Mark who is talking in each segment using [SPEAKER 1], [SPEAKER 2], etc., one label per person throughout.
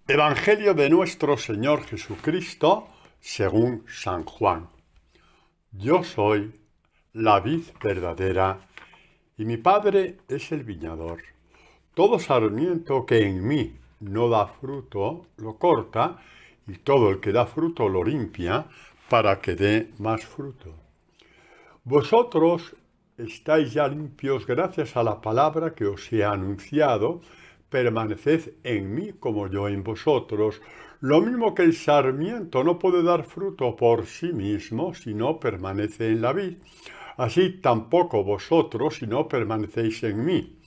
[SPEAKER 1] Evangelio de nuestro Señor Jesucristo según San Juan. Yo soy la vid verdadera y mi Padre es el viñador. Todo sarmiento que en mí no da fruto lo corta, y todo el que da fruto lo limpia para que dé más fruto. Vosotros estáis ya limpios gracias a la palabra que os he anunciado. Permaneced en mí como yo en vosotros. Lo mismo que el sarmiento no puede dar fruto por sí mismo si no permanece en la vid, así tampoco vosotros si no permanecéis en mí.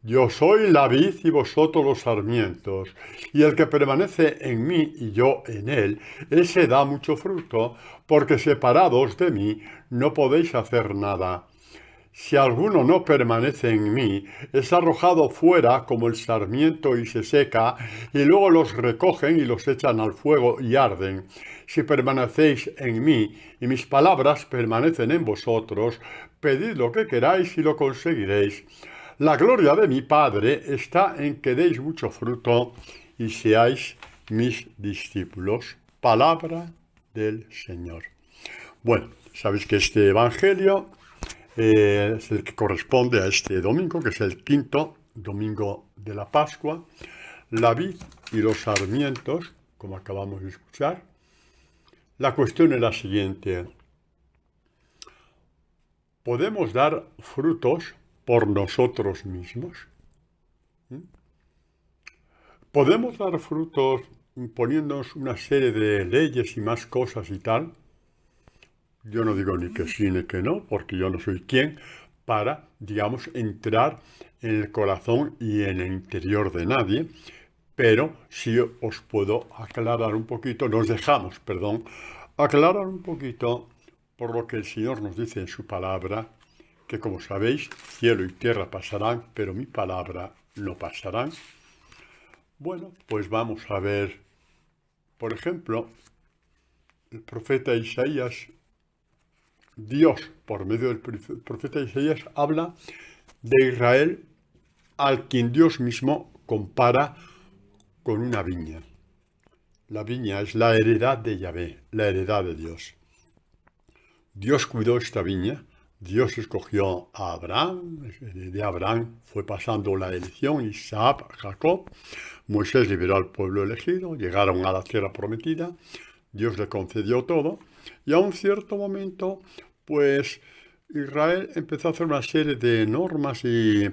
[SPEAKER 1] Yo soy la vid y vosotros los sarmientos, y el que permanece en mí y yo en él, ese da mucho fruto, porque separados de mí no podéis hacer nada. Si alguno no permanece en mí, es arrojado fuera como el sarmiento y se seca, y luego los recogen y los echan al fuego y arden. Si permanecéis en mí y mis palabras permanecen en vosotros, pedid lo que queráis y lo conseguiréis. La gloria de mi Padre está en que deis mucho fruto y seáis mis discípulos. Palabra del Señor. Bueno, sabéis que este Evangelio es el que corresponde a este domingo, que es el quinto domingo de la Pascua. La vid y los sarmientos, como acabamos de escuchar. La cuestión es la siguiente. ¿Podemos dar frutos por nosotros mismos? ¿Podemos dar frutos imponiéndonos una serie de leyes y más cosas y tal? Yo no digo ni que sí ni que no, porque yo no soy quien para, digamos, entrar en el corazón y en el interior de nadie, pero sí os puedo aclarar un poquito, aclarar un poquito por lo que el Señor nos dice en su palabra, que como sabéis, cielo y tierra pasarán, pero mi palabra no pasarán. Bueno, pues vamos a ver, por ejemplo, el profeta Isaías. Dios, por medio del profeta Isaías, habla de Israel al quien Dios mismo compara con una viña. La viña es la heredad de Yahvé, la heredad de Dios. Dios cuidó esta viña, Dios escogió a Abraham, de Abraham fue pasando la elección, Isaac, Jacob, Moisés liberó al pueblo elegido, llegaron a la tierra prometida, Dios le concedió todo, y a un cierto momento, pues Israel empezó a hacer una serie de normas y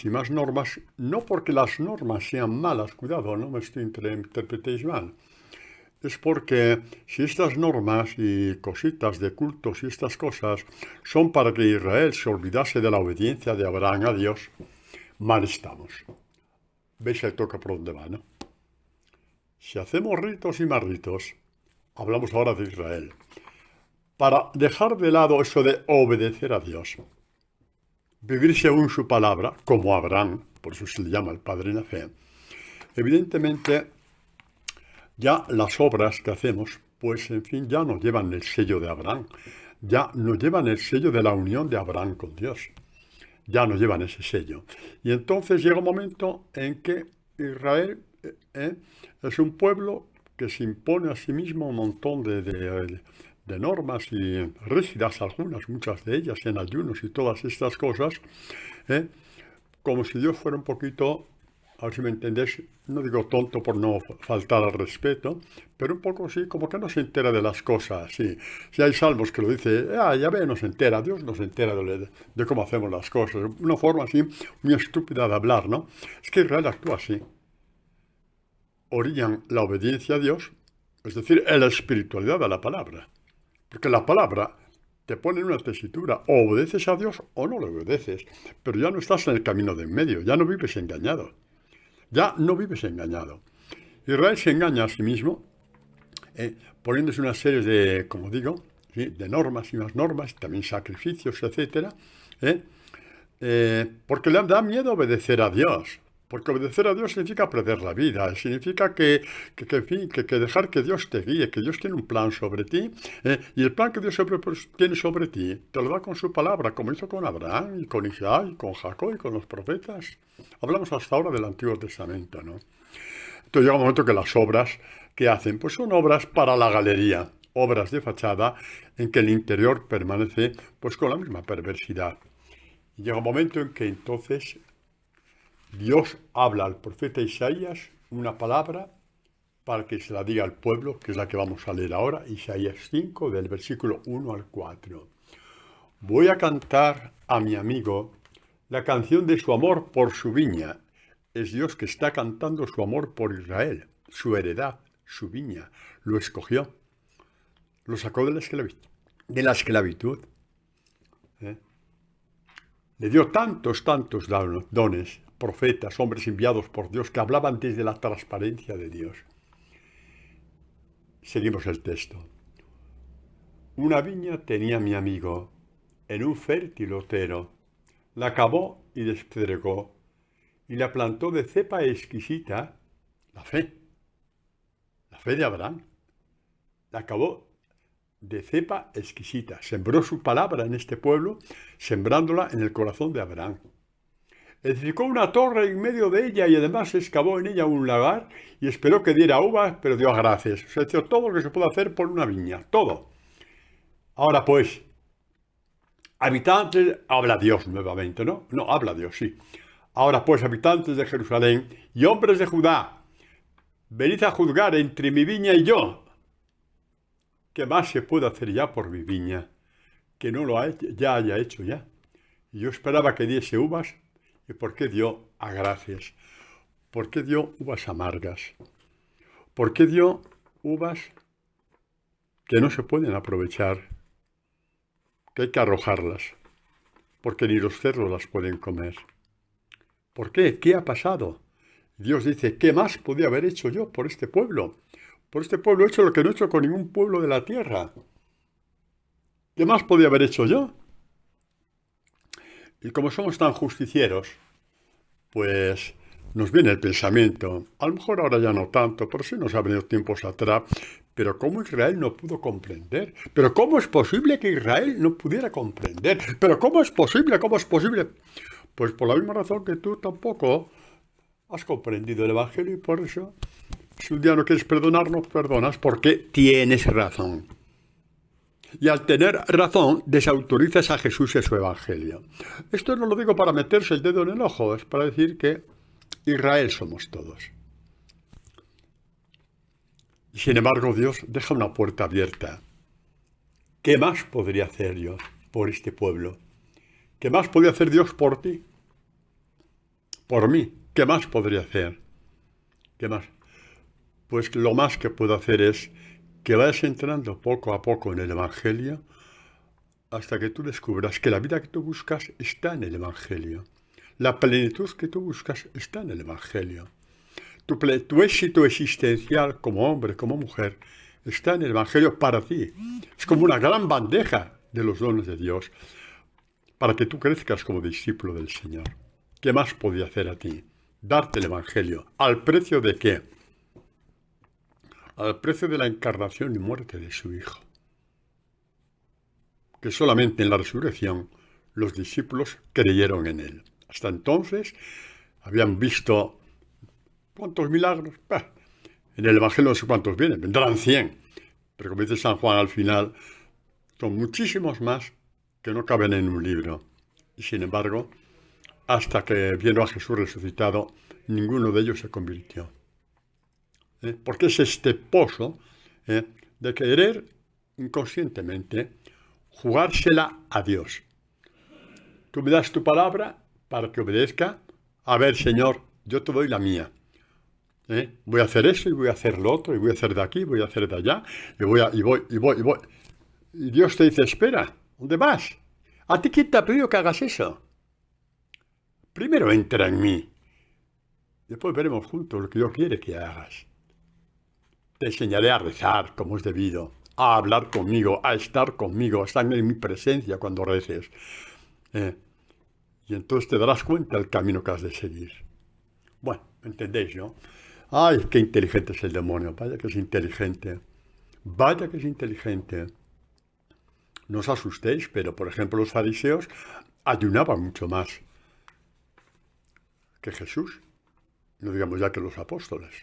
[SPEAKER 1] más normas, no porque las normas sean malas, cuidado, no me interpretéis mal, es porque si estas normas y cositas de cultos y estas cosas son para que Israel se olvidase de la obediencia de Abraham a Dios, mal estamos. ¿Veis el toque por dónde va, no? Si hacemos ritos y más ritos, hablamos ahora de Israel, para dejar de lado eso de obedecer a Dios, vivir según su palabra, como Abraham, por eso se le llama el padre en la fe, evidentemente ya las obras que hacemos, pues en fin, ya no llevan el sello de Abraham, ya no llevan el sello de la unión de Abraham con Dios, ya no llevan ese sello. Y entonces llega un momento en que Israel es un pueblo que se impone a sí mismo un montón de normas y rígidas algunas, muchas de ellas en ayunos y todas estas cosas, como si Dios fuera un poquito, a ver si me entendéis, no digo tonto por no faltar al respeto, pero un poco sí, como que no se entera de las cosas. Sí. Si hay salmos que lo dice, ya ve, no se entera, Dios no se entera de cómo hacemos las cosas. Una forma así muy estúpida de hablar, ¿no? Es que Israel actúa así. Orillan la obediencia a Dios, es decir, en la espiritualidad de la palabra. Porque la palabra te pone en una tesitura, o obedeces a Dios o no le obedeces, pero ya no estás en el camino de en medio, ya no vives engañado. Ya no vives engañado. Israel se engaña a sí mismo, poniéndose una serie de, como digo, ¿sí?, de normas y más normas, también sacrificios, etc. Porque le da miedo obedecer a Dios. Porque obedecer a Dios significa perder la vida, significa en fin, que dejar que Dios te guíe, que Dios tiene un plan sobre ti, y el plan que Dios tiene sobre ti te lo da con su palabra, como hizo con Abraham, y con Isaac, y con Jacob, y con los profetas. Hablamos hasta ahora del Antiguo Testamento, ¿no? Entonces llega un momento que las obras que hacen, pues son obras para la galería, obras de fachada en que el interior permanece pues con la misma perversidad. Y llega un momento en que entonces Dios habla al profeta Isaías una palabra para que se la diga al pueblo, que es la que vamos a leer ahora, Isaías 5, del versículo 1 al 4. Voy a cantar a mi amigo la canción de su amor por su viña. Es Dios que está cantando su amor por Israel, su heredad, su viña. Lo escogió, lo sacó de la esclavitud. ¿eh? Le dio tantos dones, profetas, hombres enviados por Dios, que hablaban desde la transparencia de Dios. Seguimos el texto. Una viña tenía mi amigo en un fértil otero. La cavó y despedregó, y la plantó de cepa exquisita, la fe de Abraham. La cavó de cepa exquisita. Sembró su palabra en este pueblo, sembrándola en el corazón de Abraham. Edificó una torre en medio de ella y además excavó en ella un lagar y esperó que diera uvas, pero dio gracias. O sea, hizo todo lo que se puede hacer por una viña, todo. Ahora pues, habitantes, habla Dios nuevamente, ¿no? No, habla Dios, sí. Ahora pues, habitantes de Jerusalén y hombres de Judá, venid a juzgar entre mi viña y yo. ¿Qué más se puede hacer ya por mi viña que no lo ya haya hecho ya? Y yo esperaba que diese uvas. ¿Y por qué dio agracias? ¿Por qué dio uvas amargas? ¿Por qué dio uvas que no se pueden aprovechar? Que hay que arrojarlas, porque ni los cerdos las pueden comer. ¿Por qué? ¿Qué ha pasado? Dios dice, ¿qué más podía haber hecho yo por este pueblo? Por este pueblo he hecho lo que no he hecho con ningún pueblo de la tierra. ¿Qué más podía haber hecho yo? Y como somos tan justicieros, pues nos viene el pensamiento, a lo mejor ahora ya no tanto, pero sí nos ha venido tiempos atrás, pero ¿cómo Israel no pudo comprender? ¿Pero cómo es posible que Israel no pudiera comprender? ¿Pero cómo es posible? ¿Cómo es posible? Pues por la misma razón que tú tampoco has comprendido el Evangelio y por eso, si un día no quieres perdonarnos, perdonas porque tienes razón. Y al tener razón, desautorizas a Jesús y su Evangelio. Esto no lo digo para meterse el dedo en el ojo, es para decir que Israel somos todos. Y sin embargo, Dios deja una puerta abierta. ¿Qué más podría hacer Dios por este pueblo? ¿Qué más podría hacer Dios por ti? Por mí. ¿Qué más podría hacer? ¿Qué más? Pues lo más que puedo hacer es que vayas entrando poco a poco en el Evangelio hasta que tú descubras que la vida que tú buscas está en el Evangelio. La plenitud que tú buscas está en el Evangelio. Tu éxito existencial como hombre, como mujer, está en el Evangelio para ti. Es como una gran bandeja de los dones de Dios para que tú crezcas como discípulo del Señor. ¿Qué más podía hacer a ti? Darte el Evangelio. ¿Al precio de qué? Al precio de la encarnación y muerte de su Hijo. Que solamente en la resurrección los discípulos creyeron en él. Hasta entonces habían visto ¿cuántos milagros? En el Evangelio no sé cuántos vienen, vendrán 100. Pero como dice San Juan al final, son muchísimos más que no caben en un libro. Y sin embargo, hasta que vieron a Jesús resucitado, ninguno de ellos se convirtió. Porque es este pozo de querer inconscientemente jugársela a Dios. Tú me das tu palabra para que obedezca. A ver, Señor, yo te doy la mía. Voy a hacer eso y voy a hacer lo otro y voy a hacer de aquí, voy a hacer de allá y voy. Y Dios te dice, espera, ¿dónde vas? ¿A ti quién te ha pedido que hagas eso? Primero entra en mí. Después veremos juntos lo que Dios quiere que hagas. Te enseñaré a rezar como es debido, a hablar conmigo, a estar en mi presencia cuando reces. Y entonces te darás cuenta del camino que has de seguir. Bueno, ¿entendéis, no? ¡Ay, qué inteligente es el demonio! Vaya que es inteligente. Vaya que es inteligente. No os asustéis, pero por ejemplo los fariseos ayunaban mucho más que Jesús. No digamos ya que los apóstoles.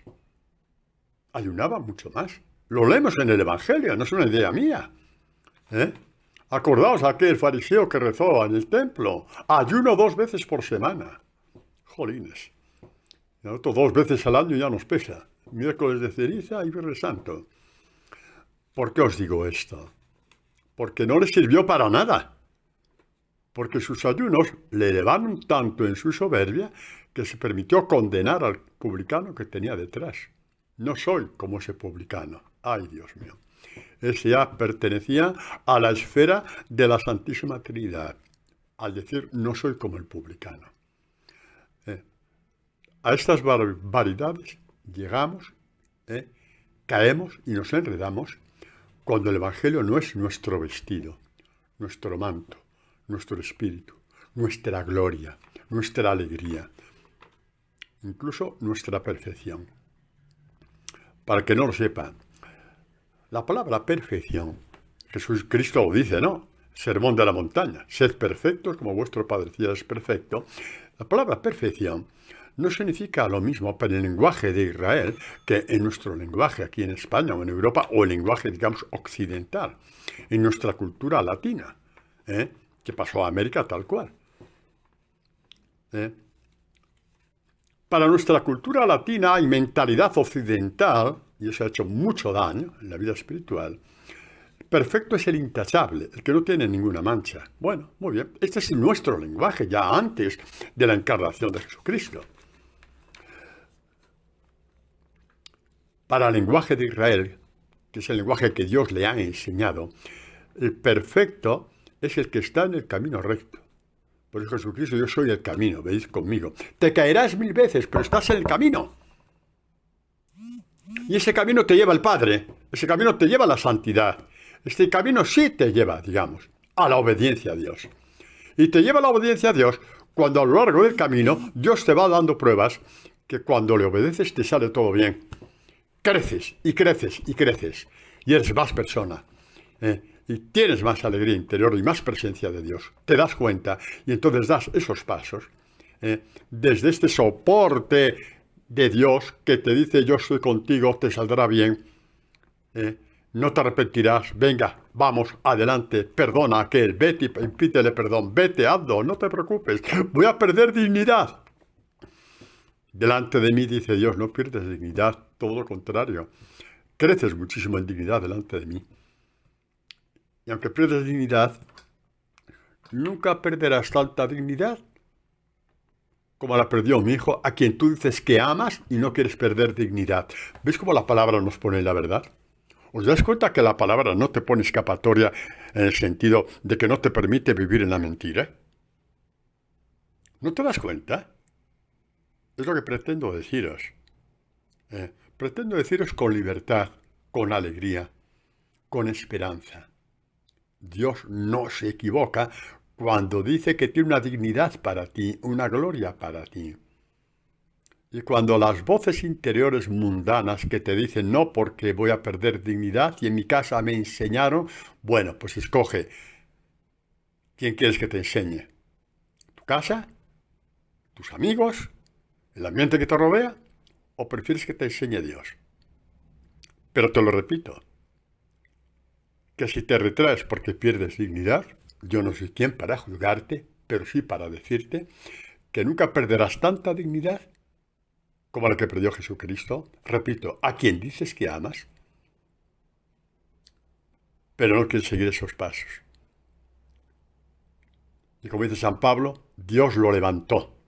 [SPEAKER 1] ayunaba mucho más. Lo leemos en el Evangelio, no es una idea mía. ¿Eh? Acordaos aquel fariseo que rezó en el templo. Ayuno 2 veces por semana. Jolines. Y nosotros 2 veces al año ya nos pesa. Miércoles de ceniza y Viernes Santo. ¿Por qué os digo esto? Porque no le sirvió para nada. Porque sus ayunos le elevaron tanto en su soberbia que se permitió condenar al publicano que tenía detrás. No soy como ese publicano. Ay, Dios mío. Ese ya pertenecía a la esfera de la Santísima Trinidad. Al decir, no soy como el publicano. A estas barbaridades llegamos, caemos y nos enredamos cuando el Evangelio no es nuestro vestido, nuestro manto, nuestro espíritu, nuestra gloria, nuestra alegría, incluso nuestra perfección. Para que no lo sepan, la palabra perfección, Cristo lo dice, ¿no? Sermón de la montaña, sed perfectos como vuestro Padre es perfecto. La palabra perfección no significa lo mismo para el lenguaje de Israel que en nuestro lenguaje aquí en España o en Europa, o el lenguaje, digamos, occidental, en nuestra cultura latina, que pasó a América tal cual. Para nuestra cultura latina y mentalidad occidental, y eso ha hecho mucho daño en la vida espiritual, perfecto es el intachable, el que no tiene ninguna mancha. Bueno, muy bien, este es nuestro lenguaje ya antes de la encarnación de Jesucristo. Para el lenguaje de Israel, que es el lenguaje que Dios le ha enseñado, el perfecto es el que está en el camino recto. Por eso Jesucristo, yo soy el camino, veis conmigo. Te caerás 1000 veces, pero estás en el camino. Y ese camino te lleva al Padre, ese camino te lleva a la santidad. Este camino sí te lleva, digamos, a la obediencia a Dios. Y te lleva a la obediencia a Dios cuando a lo largo del camino Dios te va dando pruebas que cuando le obedeces te sale todo bien. Creces y creces y creces y eres más persona. Y tienes más alegría interior y más presencia de Dios. Te das cuenta y entonces das esos pasos desde este soporte de Dios que te dice yo estoy contigo, te saldrá bien, no te arrepentirás, venga, vamos, adelante, perdona a aquel, vete y pídele perdón, vete, hazlo, no te preocupes, voy a perder dignidad. Delante de mí, dice Dios, no pierdes dignidad, todo lo contrario, creces muchísimo en dignidad delante de mí. Y aunque pierdes dignidad, nunca perderás tanta dignidad como la perdió mi hijo, a quien tú dices que amas y no quieres perder dignidad. ¿Ves cómo la palabra nos pone la verdad? ¿Os das cuenta que la palabra no te pone escapatoria en el sentido de que no te permite vivir en la mentira? ¿No te das cuenta? Es lo que pretendo deciros. Pretendo deciros con libertad, con alegría, con esperanza. Dios no se equivoca cuando dice que tiene una dignidad para ti, una gloria para ti. Y cuando las voces interiores mundanas que te dicen no porque voy a perder dignidad y en mi casa me enseñaron, bueno, pues escoge quién quieres que te enseñe. ¿Tu casa? ¿Tus amigos? ¿El ambiente que te rodea? ¿O prefieres que te enseñe Dios? Pero te lo repito, que si te retraes porque pierdes dignidad, yo no soy quien para juzgarte, pero sí para decirte que nunca perderás tanta dignidad como la que perdió Jesucristo. Repito, a quien dices que amas, pero no quieres seguir esos pasos. Y como dice San Pablo, Dios lo levantó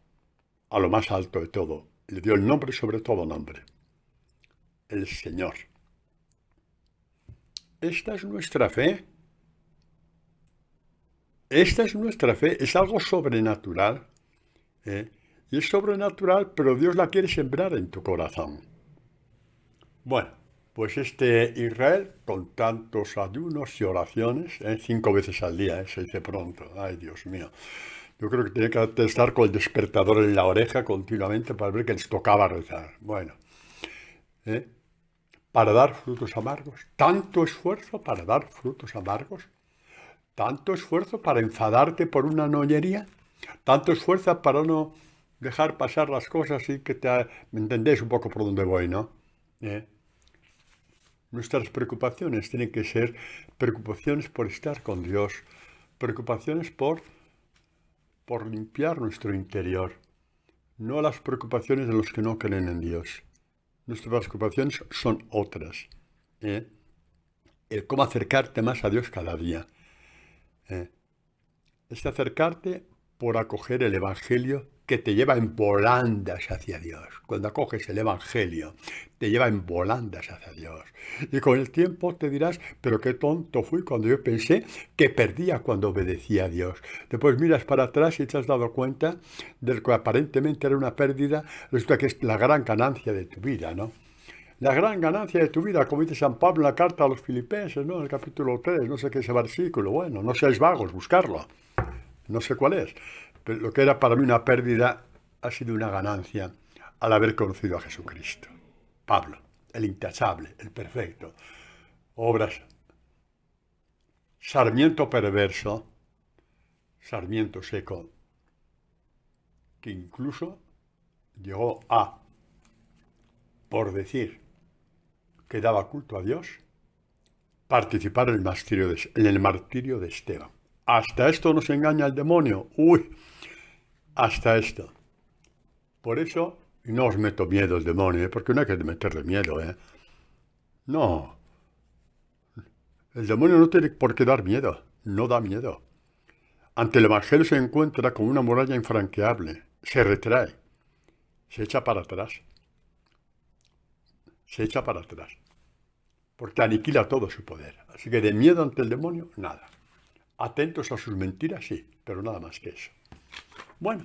[SPEAKER 1] a lo más alto de todo. Le dio el nombre sobre todo nombre. El Señor. Esta es nuestra fe. Esta es nuestra fe, es algo sobrenatural. Y es sobrenatural, pero Dios la quiere sembrar en tu corazón. Bueno, pues este Israel, con tantos ayunos y oraciones, 5 veces al día, se dice pronto, ay Dios mío. Yo creo que tenía que estar con el despertador en la oreja continuamente para ver que les tocaba rezar. Bueno, para dar frutos amargos, tanto esfuerzo para dar frutos amargos. ¿Tanto esfuerzo para enfadarte por una noñería? ¿Tanto esfuerzo para no dejar pasar las cosas y que ¿me entendéis un poco por dónde voy, no? Nuestras preocupaciones tienen que ser preocupaciones por estar con Dios, preocupaciones por limpiar nuestro interior, no las preocupaciones de los que no creen en Dios. Nuestras preocupaciones son otras. El cómo acercarte más a Dios cada día. Es acercarte por acoger el Evangelio que te lleva en volandas hacia Dios. Cuando acoges el Evangelio, te lleva en volandas hacia Dios. Y con el tiempo te dirás, pero qué tonto fui cuando yo pensé que perdía cuando obedecía a Dios. Después miras para atrás y te has dado cuenta de lo que aparentemente era una pérdida, resulta que es la gran ganancia de tu vida, ¿no? La gran ganancia de tu vida, como dice San Pablo en la carta a los Filipenses, ¿no? En el capítulo 3, no sé qué es ese versículo, bueno, no seáis vagos, buscarlo. No sé cuál es, pero lo que era para mí una pérdida ha sido una ganancia al haber conocido a Jesucristo. Pablo, el intachable, el perfecto. Obras. Sarmiento perverso, sarmiento seco, que incluso llegó a, por decir que daba culto a Dios, participar en el martirio de Esteban. Hasta esto nos engaña el demonio. Uy, hasta esto. Por eso no os meto miedo el demonio, porque no hay que meterle miedo. No, el demonio no tiene por qué dar miedo, no da miedo. Ante el Evangelio se encuentra con una muralla infranqueable, se retrae, se echa para atrás, porque aniquila todo su poder. Así que de miedo ante el demonio, nada. Atentos a sus mentiras, sí, pero nada más que eso. Bueno,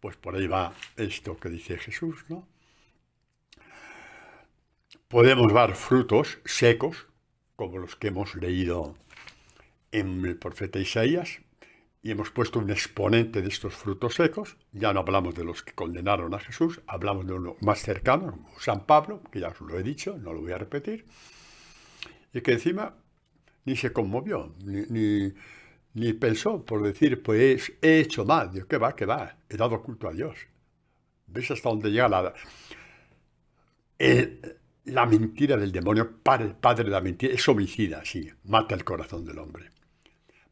[SPEAKER 1] pues por ahí va esto que dice Jesús, ¿no? Podemos dar frutos secos, como los que hemos leído en el profeta Isaías, y hemos puesto un exponente de estos frutos secos. Ya no hablamos de los que condenaron a Jesús, hablamos de uno más cercano, como San Pablo, que ya os lo he dicho, no lo voy a repetir, y que encima ni se conmovió, ni pensó por decir, pues he hecho mal. Dios, ¿qué va? He dado culto a Dios. ¿Ves hasta dónde llega la mentira del demonio? Padre de la mentira, es homicida, sí, mata el corazón del hombre.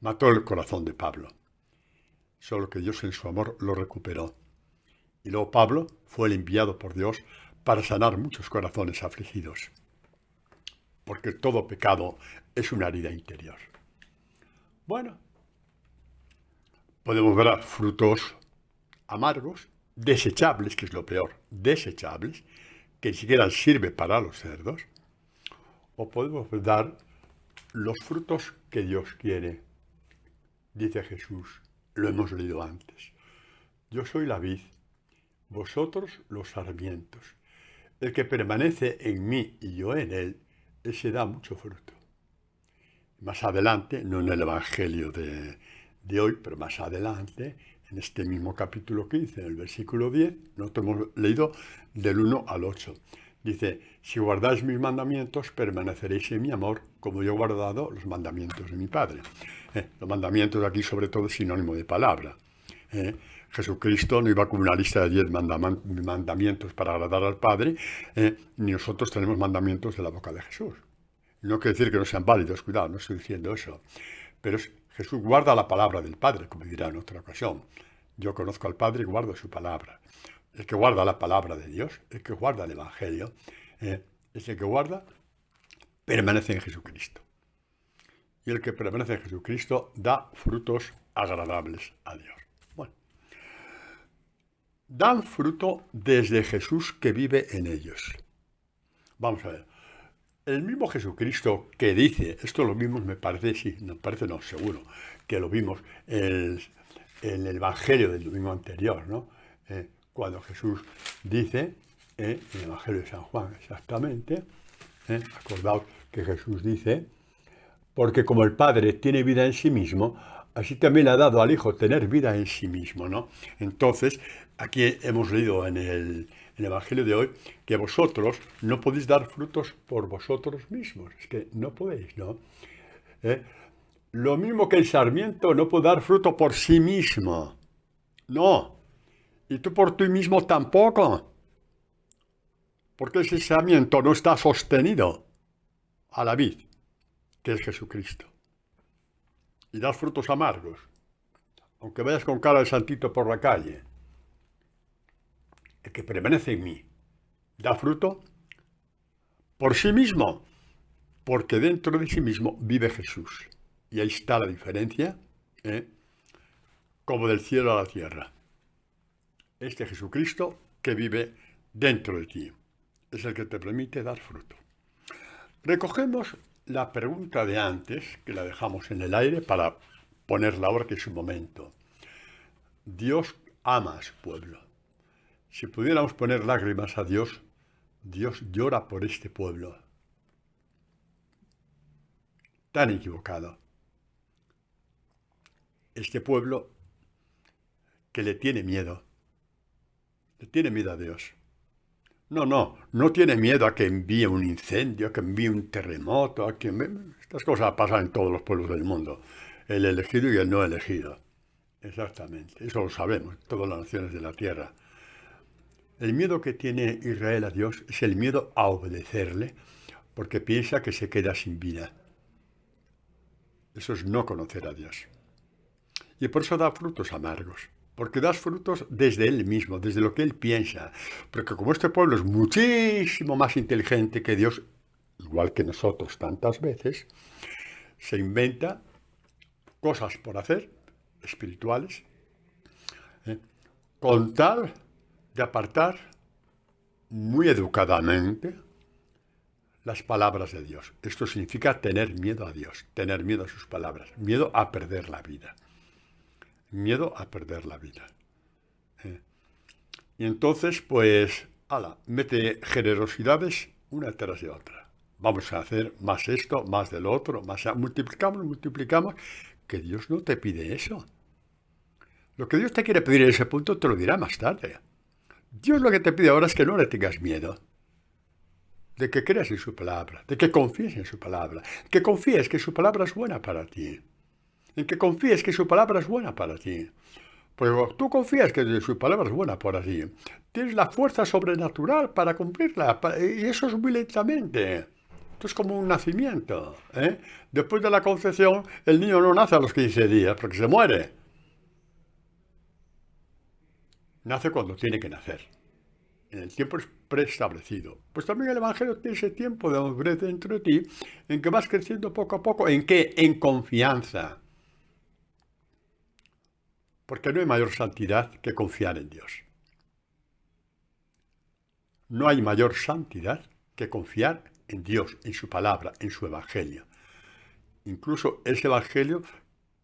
[SPEAKER 1] Mató el corazón de Pablo. Solo que Dios en su amor lo recuperó. Y luego Pablo fue el enviado por Dios para sanar muchos corazones afligidos. Porque todo pecado es una herida interior. Bueno, podemos ver frutos amargos, desechables, que es lo peor, desechables, que ni siquiera sirve para los cerdos. O podemos dar los frutos que Dios quiere. Dice Jesús, lo hemos leído antes. Yo soy la vid, vosotros los sarmientos. El que permanece en mí y yo en él, ese da mucho fruto. Más adelante, no en el Evangelio de hoy, pero más adelante, en este mismo capítulo 15, en el versículo 10, nosotros hemos leído del 1 al 8. Dice, si guardáis mis mandamientos, permaneceréis en mi amor, como yo he guardado los mandamientos de mi Padre. Los mandamientos aquí sobre todo es sinónimo de palabra. Jesucristo no iba con una lista de 10 mandamientos para agradar al Padre, ni nosotros tenemos mandamientos de la boca de Jesús. No quiere decir que no sean válidos, cuidado, no estoy diciendo eso. Pero Jesús guarda la palabra del Padre, como dirá en otra ocasión. Yo conozco al Padre y guardo su palabra. El que guarda la palabra de Dios, el que guarda el Evangelio, es el que guarda, permanece en Jesucristo. Y el que permanece en Jesucristo da frutos agradables a Dios. Bueno, dan fruto desde Jesús que vive en ellos. Vamos a ver. El mismo Jesucristo que dice, esto lo vimos, me parece, sí, no, seguro, que lo vimos en el Evangelio del domingo anterior, ¿no? Cuando Jesús dice, en el Evangelio de San Juan exactamente, acordaos que Jesús dice, porque como el Padre tiene vida en sí mismo, así también ha dado al Hijo tener vida en sí mismo, ¿no? Entonces, aquí hemos leído en el Evangelio de hoy que vosotros no podéis dar frutos por vosotros mismos. Es que no podéis, ¿no? Lo mismo que el sarmiento no puede dar fruto por sí mismo. No. Y tú por ti mismo tampoco. Porque ese sarmiento no está sostenido. a la vid, que es Jesucristo. Y das frutos amargos. Aunque vayas con cara de santito por la calle, el que permanece en mí da fruto por sí mismo, porque dentro de sí mismo vive Jesús. Y ahí está la diferencia, como del cielo a la tierra. Este Jesucristo que vive dentro de ti es el que te permite dar fruto. Recogemos la pregunta de antes, que la dejamos en el aire para ponerla ahora que es su momento. Dios ama a su pueblo. Si pudiéramos poner lágrimas a Dios, Dios llora por este pueblo. Tan equivocado. Este pueblo que le tiene miedo a Dios. No tiene miedo a que envíe un incendio, a que envíe un terremoto, Estas cosas pasan en todos los pueblos del mundo. El elegido y el no elegido. Exactamente, eso lo sabemos, todas las naciones de la tierra. El miedo que tiene Israel a Dios es el miedo a obedecerle, porque piensa que se queda sin vida. Eso es no conocer a Dios. Y por eso da frutos amargos, porque das frutos desde Él mismo, desde lo que Él piensa. Porque como este pueblo es muchísimo más inteligente que Dios, igual que nosotros tantas veces, se inventa cosas por hacer, espirituales, con tal de apartar muy educadamente las palabras de Dios. Esto significa tener miedo a Dios, tener miedo a sus palabras, miedo a perder la vida. Miedo a perder la vida. Y entonces, pues, mete generosidades una tras de otra. Vamos a hacer más esto, más del otro, multiplicamos, que Dios no te pide eso. Lo que Dios te quiere pedir en ese punto te lo dirá más tarde. Dios lo que te pide ahora es que no le tengas miedo, de que creas en su palabra, de que confíes en su palabra, que confíes que su palabra es buena para ti, en que confíes que su palabra es buena para ti. Pues tú confías que su palabra es buena para ti, tienes la fuerza sobrenatural para cumplirla, y eso es muy lentamente. Esto es como un nacimiento. Después de la concepción, el niño no nace a los 15 días, porque se muere. Nace cuando tiene que nacer. En el tiempo es preestablecido. Pues también el Evangelio tiene ese tiempo de madurez dentro de ti, en que vas creciendo poco a poco. ¿En qué? En confianza. Porque no hay mayor santidad que confiar en Dios. No hay mayor santidad que confiar en Dios, en su palabra, en su Evangelio. Incluso ese Evangelio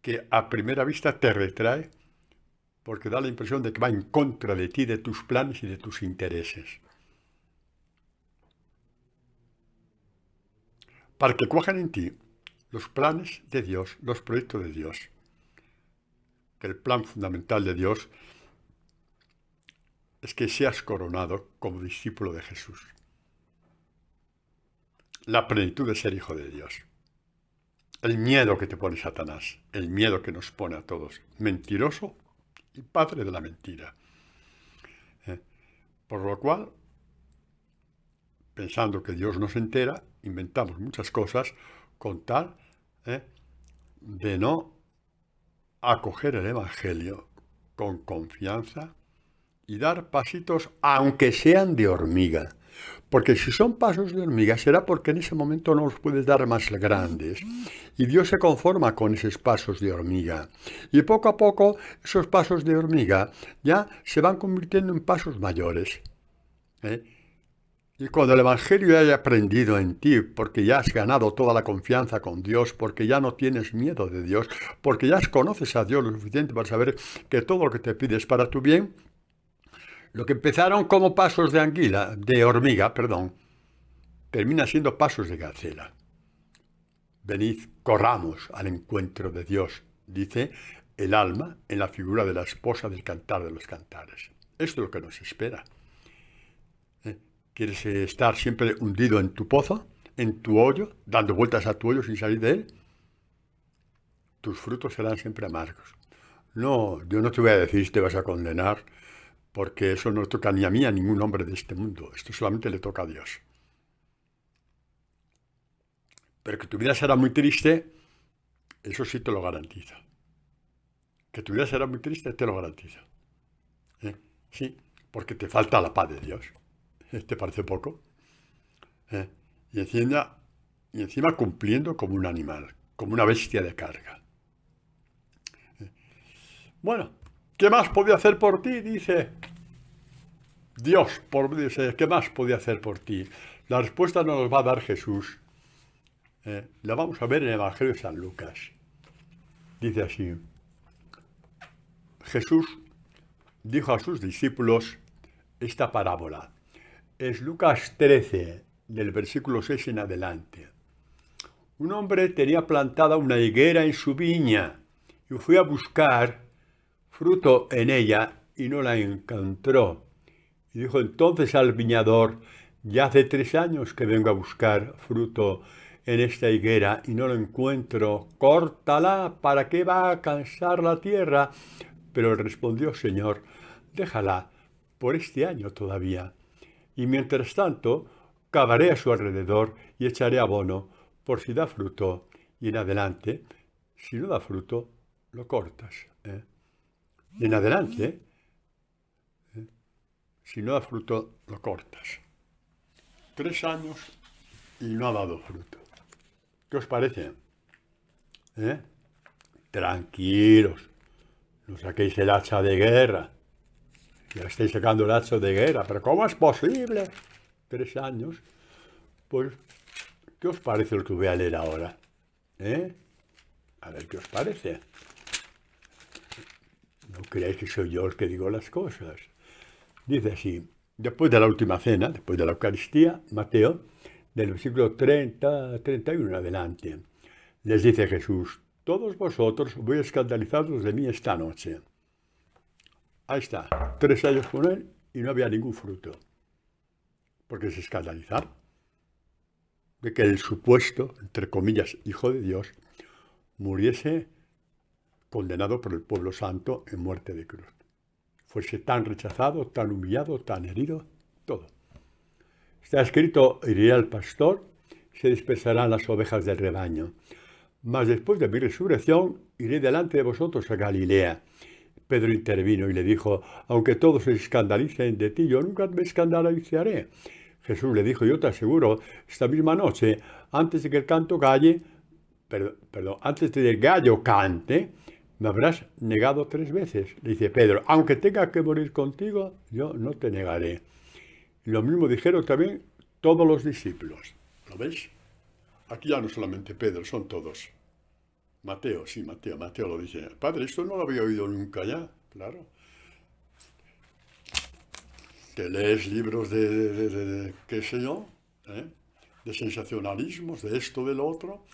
[SPEAKER 1] que a primera vista te retrae, porque da la impresión de que va en contra de ti, de tus planes y de tus intereses. Para que cuajen en ti los planes de Dios, los proyectos de Dios. Que el plan fundamental de Dios es que seas coronado como discípulo de Jesús. La plenitud de ser hijo de Dios. El miedo que te pone Satanás, el miedo que nos pone a todos. Mentiroso y padre de la mentira. Por lo cual, pensando que Dios nos entera, inventamos muchas cosas con tal de no acoger el Evangelio con confianza y dar pasitos, aunque sean de hormiga. Porque si son pasos de hormiga, será porque en ese momento no los puedes dar más grandes. Y Dios se conforma con esos pasos de hormiga. Y poco a poco, esos pasos de hormiga ya se van convirtiendo en pasos mayores. Y cuando el Evangelio haya aprendido en ti, porque ya has ganado toda la confianza con Dios, porque ya no tienes miedo de Dios, porque ya conoces a Dios lo suficiente para saber que todo lo que te pide es para tu bien, lo que empezaron como pasos de hormiga, termina siendo pasos de gacela. Venid, corramos al encuentro de Dios, dice el alma en la figura de la esposa del Cantar de los Cantares. Esto es lo que nos espera. ¿Quieres estar siempre hundido en tu pozo, en tu hoyo, dando vueltas a tu hoyo sin salir de él? Tus frutos serán siempre amargos. No, yo no te voy a decir si te vas a condenar, porque eso no toca ni a mí, a ningún hombre de este mundo. Esto solamente le toca a Dios. Pero que tu vida será muy triste, eso sí te lo garantizo. Que tu vida será muy triste, te lo garantizo. Sí, porque te falta la paz de Dios. ¿Te parece poco? ¿Eh? Y encima cumpliendo como un animal, como una bestia de carga. Bueno, ¿qué más podía hacer por ti? Dice Dios, dice, ¿qué más podía hacer por ti? La respuesta nos la va a dar Jesús. La vamos a ver en el Evangelio de San Lucas. Dice así, Jesús dijo a sus discípulos esta parábola. Es Lucas 13, del versículo 6 en adelante. Un hombre tenía plantada una higuera en su viña y fue a buscar fruto en ella y no la encontró. Y dijo entonces al viñador, ya hace 3 años que vengo a buscar fruto en esta higuera y no lo encuentro. Córtala, ¿para qué va a cansar la tierra? Pero él respondió, Señor, déjala por este año todavía. Y mientras tanto, cavaré a su alrededor y echaré abono por si da fruto. Y en adelante, si no da fruto, lo cortas. Y en adelante, si no da fruto, lo cortas. 3 años y no ha dado fruto. ¿Qué os parece? Tranquilos, no saquéis el hacha de guerra. Ya estáis sacando el hacha de guerra, pero ¿cómo es posible? 3 años. Pues, ¿qué os parece lo que voy a leer ahora? A ver qué os parece. No creáis que soy yo el que digo las cosas. Dice así, después de la última cena, después de la Eucaristía, Mateo, del versículo 31 en adelante, les dice Jesús, todos vosotros voy a escandalizaros de mí esta noche. Ahí está, 3 años con él y no había ningún fruto. Porque se escandalizaron de que el supuesto, entre comillas, hijo de Dios, muriese condenado por el pueblo santo en muerte de cruz. Fuese tan rechazado, tan humillado, tan herido, todo. Está escrito, iré al pastor, se dispersarán las ovejas del rebaño. Mas después de mi resurrección, iré delante de vosotros a Galilea. Pedro intervino y le dijo, aunque todos se escandalicen de ti, yo nunca me escandalizaré. Jesús le dijo, yo te aseguro, esta misma noche, antes de que el canto antes de que el gallo cante, me habrás negado 3 veces. Le dice Pedro, aunque tenga que morir contigo, yo no te negaré. Y lo mismo dijeron también todos los discípulos. ¿Lo veis? Aquí ya no solamente Pedro, son todos. Mateo lo dice. Padre, esto no lo había oído nunca ya, claro. Que lees libros de qué sé yo, de sensacionalismos, de esto, de lo otro,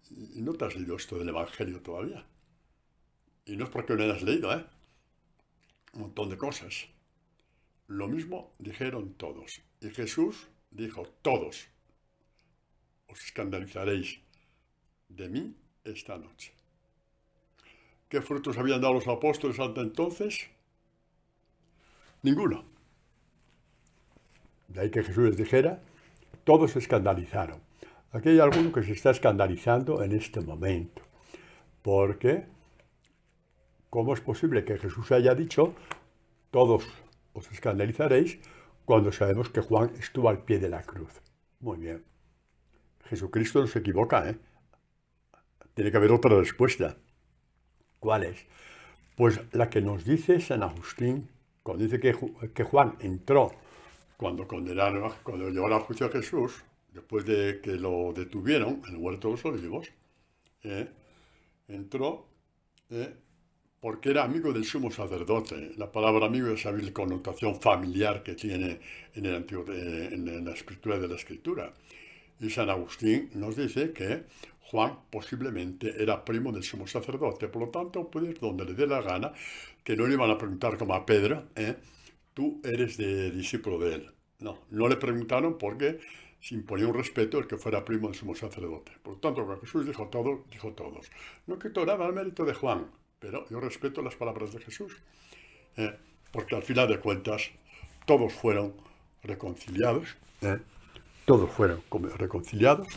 [SPEAKER 1] y no te has leído esto del Evangelio todavía. Y no es porque no hayas leído, un montón de cosas. Lo mismo dijeron todos. Y Jesús dijo, todos os escandalizaréis de mí esta noche. ¿Qué frutos habían dado los apóstoles hasta entonces? Ninguno. De ahí que Jesús les dijera, todos se escandalizaron. Aquí hay alguno que se está escandalizando en este momento. Porque, ¿cómo es posible que Jesús haya dicho, todos os escandalizaréis, cuando sabemos que Juan estuvo al pie de la cruz? Muy bien. Jesucristo no se equivoca, Tiene que haber otra respuesta. ¿Cuál es? Pues la que nos dice San Agustín, cuando dice que Juan entró cuando llevaron a juicio a Jesús, después de que lo detuvieron en el huerto de los olivos, entró porque era amigo del sumo sacerdote. La palabra amigo es la connotación familiar que tiene en la escritura de la Escritura. Y San Agustín nos dice que Juan posiblemente era primo del sumo sacerdote, por lo tanto puede ir donde le dé la gana, que no le iban a preguntar como a Pedro, tú eres discípulo de él. No le preguntaron porque se imponía un respeto el que fuera primo del sumo sacerdote. Por lo tanto, cuando Jesús dijo todos. No quito nada al mérito de Juan, pero yo respeto las palabras de Jesús, porque al final de cuentas todos fueron reconciliados, todos fueron reconciliados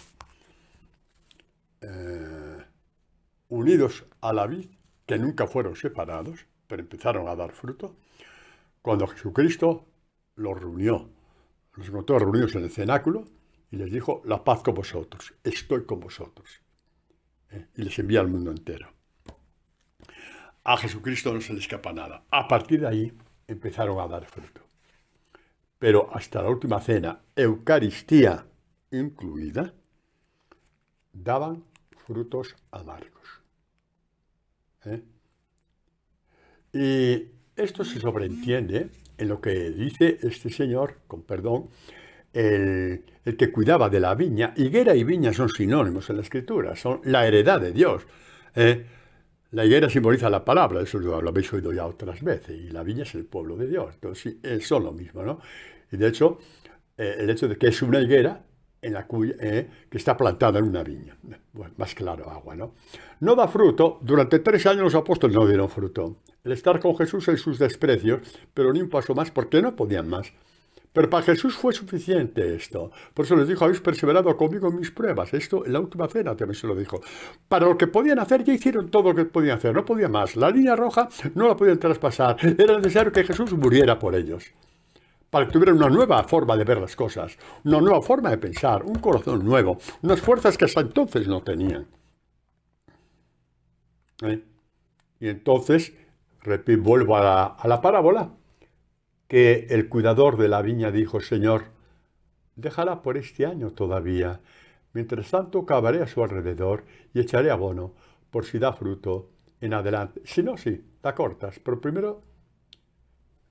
[SPEAKER 1] unidos a la vid, que nunca fueron separados, pero empezaron a dar fruto, cuando Jesucristo los reunió, los encontró reunidos en el cenáculo y les dijo, la paz con vosotros, estoy con vosotros. Y les envía al mundo entero. A Jesucristo no se le escapa nada. A partir de ahí empezaron a dar fruto. Pero hasta la última cena, Eucaristía incluida, daban frutos amargos. Y esto se sobreentiende en lo que dice este señor, con perdón, el que cuidaba de la viña. Higuera y viña son sinónimos en la Escritura, son la heredad de Dios. La higuera simboliza la palabra, eso lo habéis oído ya otras veces, y la viña es el pueblo de Dios. Entonces, sí, son lo mismo, ¿no? Y de hecho, el hecho de que es una higuera en la cuya, que está plantada en una viña. Bueno, más claro, agua, ¿no? No da fruto. Durante 3 años los apóstoles no dieron fruto. El estar con Jesús en sus desprecios, pero ni un paso más, porque no podían más. Pero para Jesús fue suficiente esto. Por eso les dijo, habéis perseverado conmigo en mis pruebas. Esto en la última cena también se lo dijo. Para lo que podían hacer, ya hicieron todo lo que podían hacer. No podían más. La línea roja no la podían traspasar. Era necesario que Jesús muriera por ellos. Para que tuvieran una nueva forma de ver las cosas. Una nueva forma de pensar. Un corazón nuevo. Unas fuerzas que hasta entonces no tenían. Y entonces, vuelvo a la parábola. Que el cuidador de la viña dijo, Señor, déjala por este año todavía. Mientras tanto, cavaré a su alrededor y echaré abono, por si da fruto en adelante. Si no, sí, la cortas. Pero primero,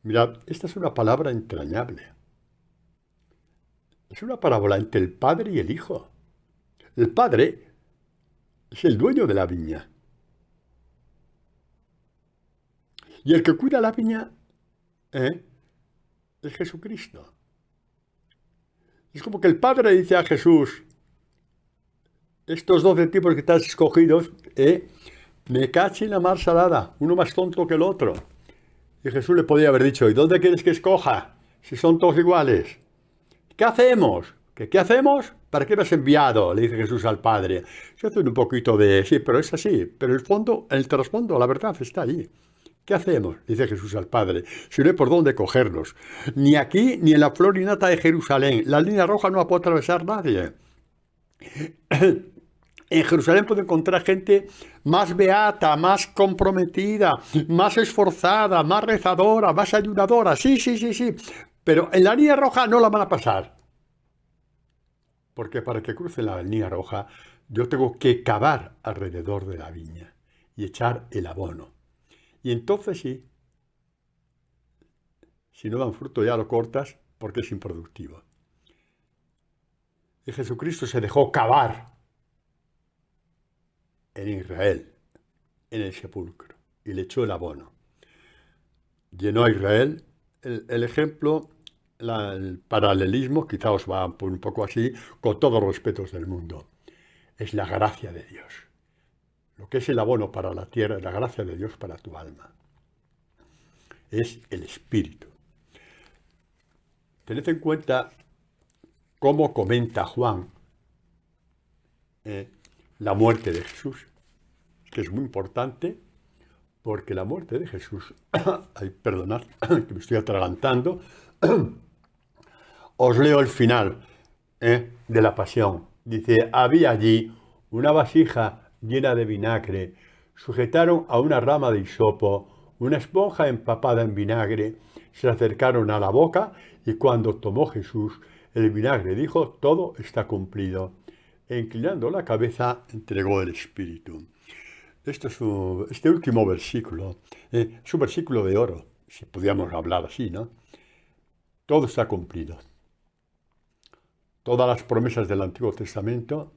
[SPEAKER 1] mirad, esta es una palabra entrañable. Es una parábola entre el padre y el hijo. El padre es el dueño de la viña. Y el que cuida la viña, es Jesucristo. Es como que el Padre dice a Jesús, estos 12 tipos que estás escogidos, me cachi la mar salada, uno más tonto que el otro. Y Jesús le podía haber dicho, ¿y dónde quieres que escoja? Si son todos iguales. ¿Qué hacemos? ¿Qué hacemos? ¿Para qué me has enviado? Le dice Jesús al Padre. Se hace un poquito de, sí, pero es así. Pero el fondo, el trasfondo, la verdad está allí. ¿Qué hacemos? Dice Jesús al Padre. Si no hay por dónde cogerlos. Ni aquí, ni en la flor y nata de Jerusalén. La línea roja no la puede atravesar nadie. En Jerusalén puede encontrar gente más beata, más comprometida, más esforzada, más rezadora, más ayudadora. Sí. Pero en la línea roja no la van a pasar. Porque para que cruce la línea roja, yo tengo que cavar alrededor de la viña y echar el abono. Y entonces sí, si no dan fruto ya lo cortas porque es improductivo. Y Jesucristo se dejó cavar en Israel, en el sepulcro, y le echó el abono. Llenó a Israel. El ejemplo, el paralelismo, quizá os va un poco así, con todos los respetos del mundo. Es la gracia de Dios. Lo que es el abono para la tierra es la gracia de Dios para tu alma. Es el Espíritu. Tened en cuenta cómo comenta Juan la muerte de Jesús, que es muy importante, porque la muerte de Jesús, ay, perdonad, que me estoy atragantando, os leo el final de la pasión. Dice, había allí una vasija llena de vinagre, sujetaron a una rama de hisopo, una esponja empapada en vinagre, se acercaron a la boca y cuando tomó Jesús el vinagre dijo, todo está cumplido. E inclinando la cabeza, entregó el Espíritu. Este último versículo es un versículo de oro, si pudiéramos hablar así, ¿no? Todo está cumplido. Todas las promesas del Antiguo Testamento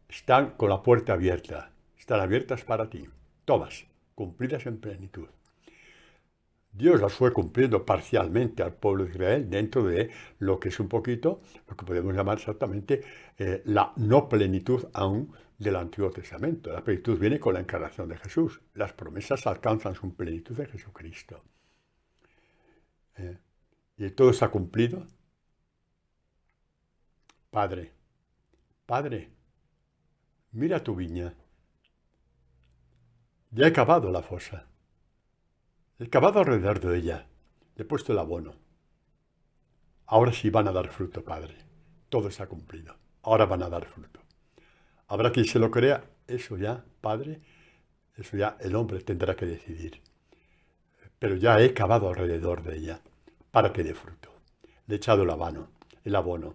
[SPEAKER 1] están con la puerta abierta, están abiertas para ti, todas, cumplidas en plenitud. Dios las fue cumpliendo parcialmente al pueblo de Israel dentro de lo que es un poquito, lo que podemos llamar exactamente la no plenitud aún del Antiguo Testamento. La plenitud viene con la encarnación de Jesús. Las promesas alcanzan su plenitud en Jesucristo. Y todo está cumplido. Padre, mira tu viña. Ya he cavado la fosa. He cavado alrededor de ella. Le he puesto el abono. Ahora sí van a dar fruto, Padre. Todo está cumplido. Ahora van a dar fruto. Habrá quien se lo crea. Eso ya, Padre, eso ya el hombre tendrá que decidir. Pero ya he cavado alrededor de ella para que dé fruto. Le he echado el abono.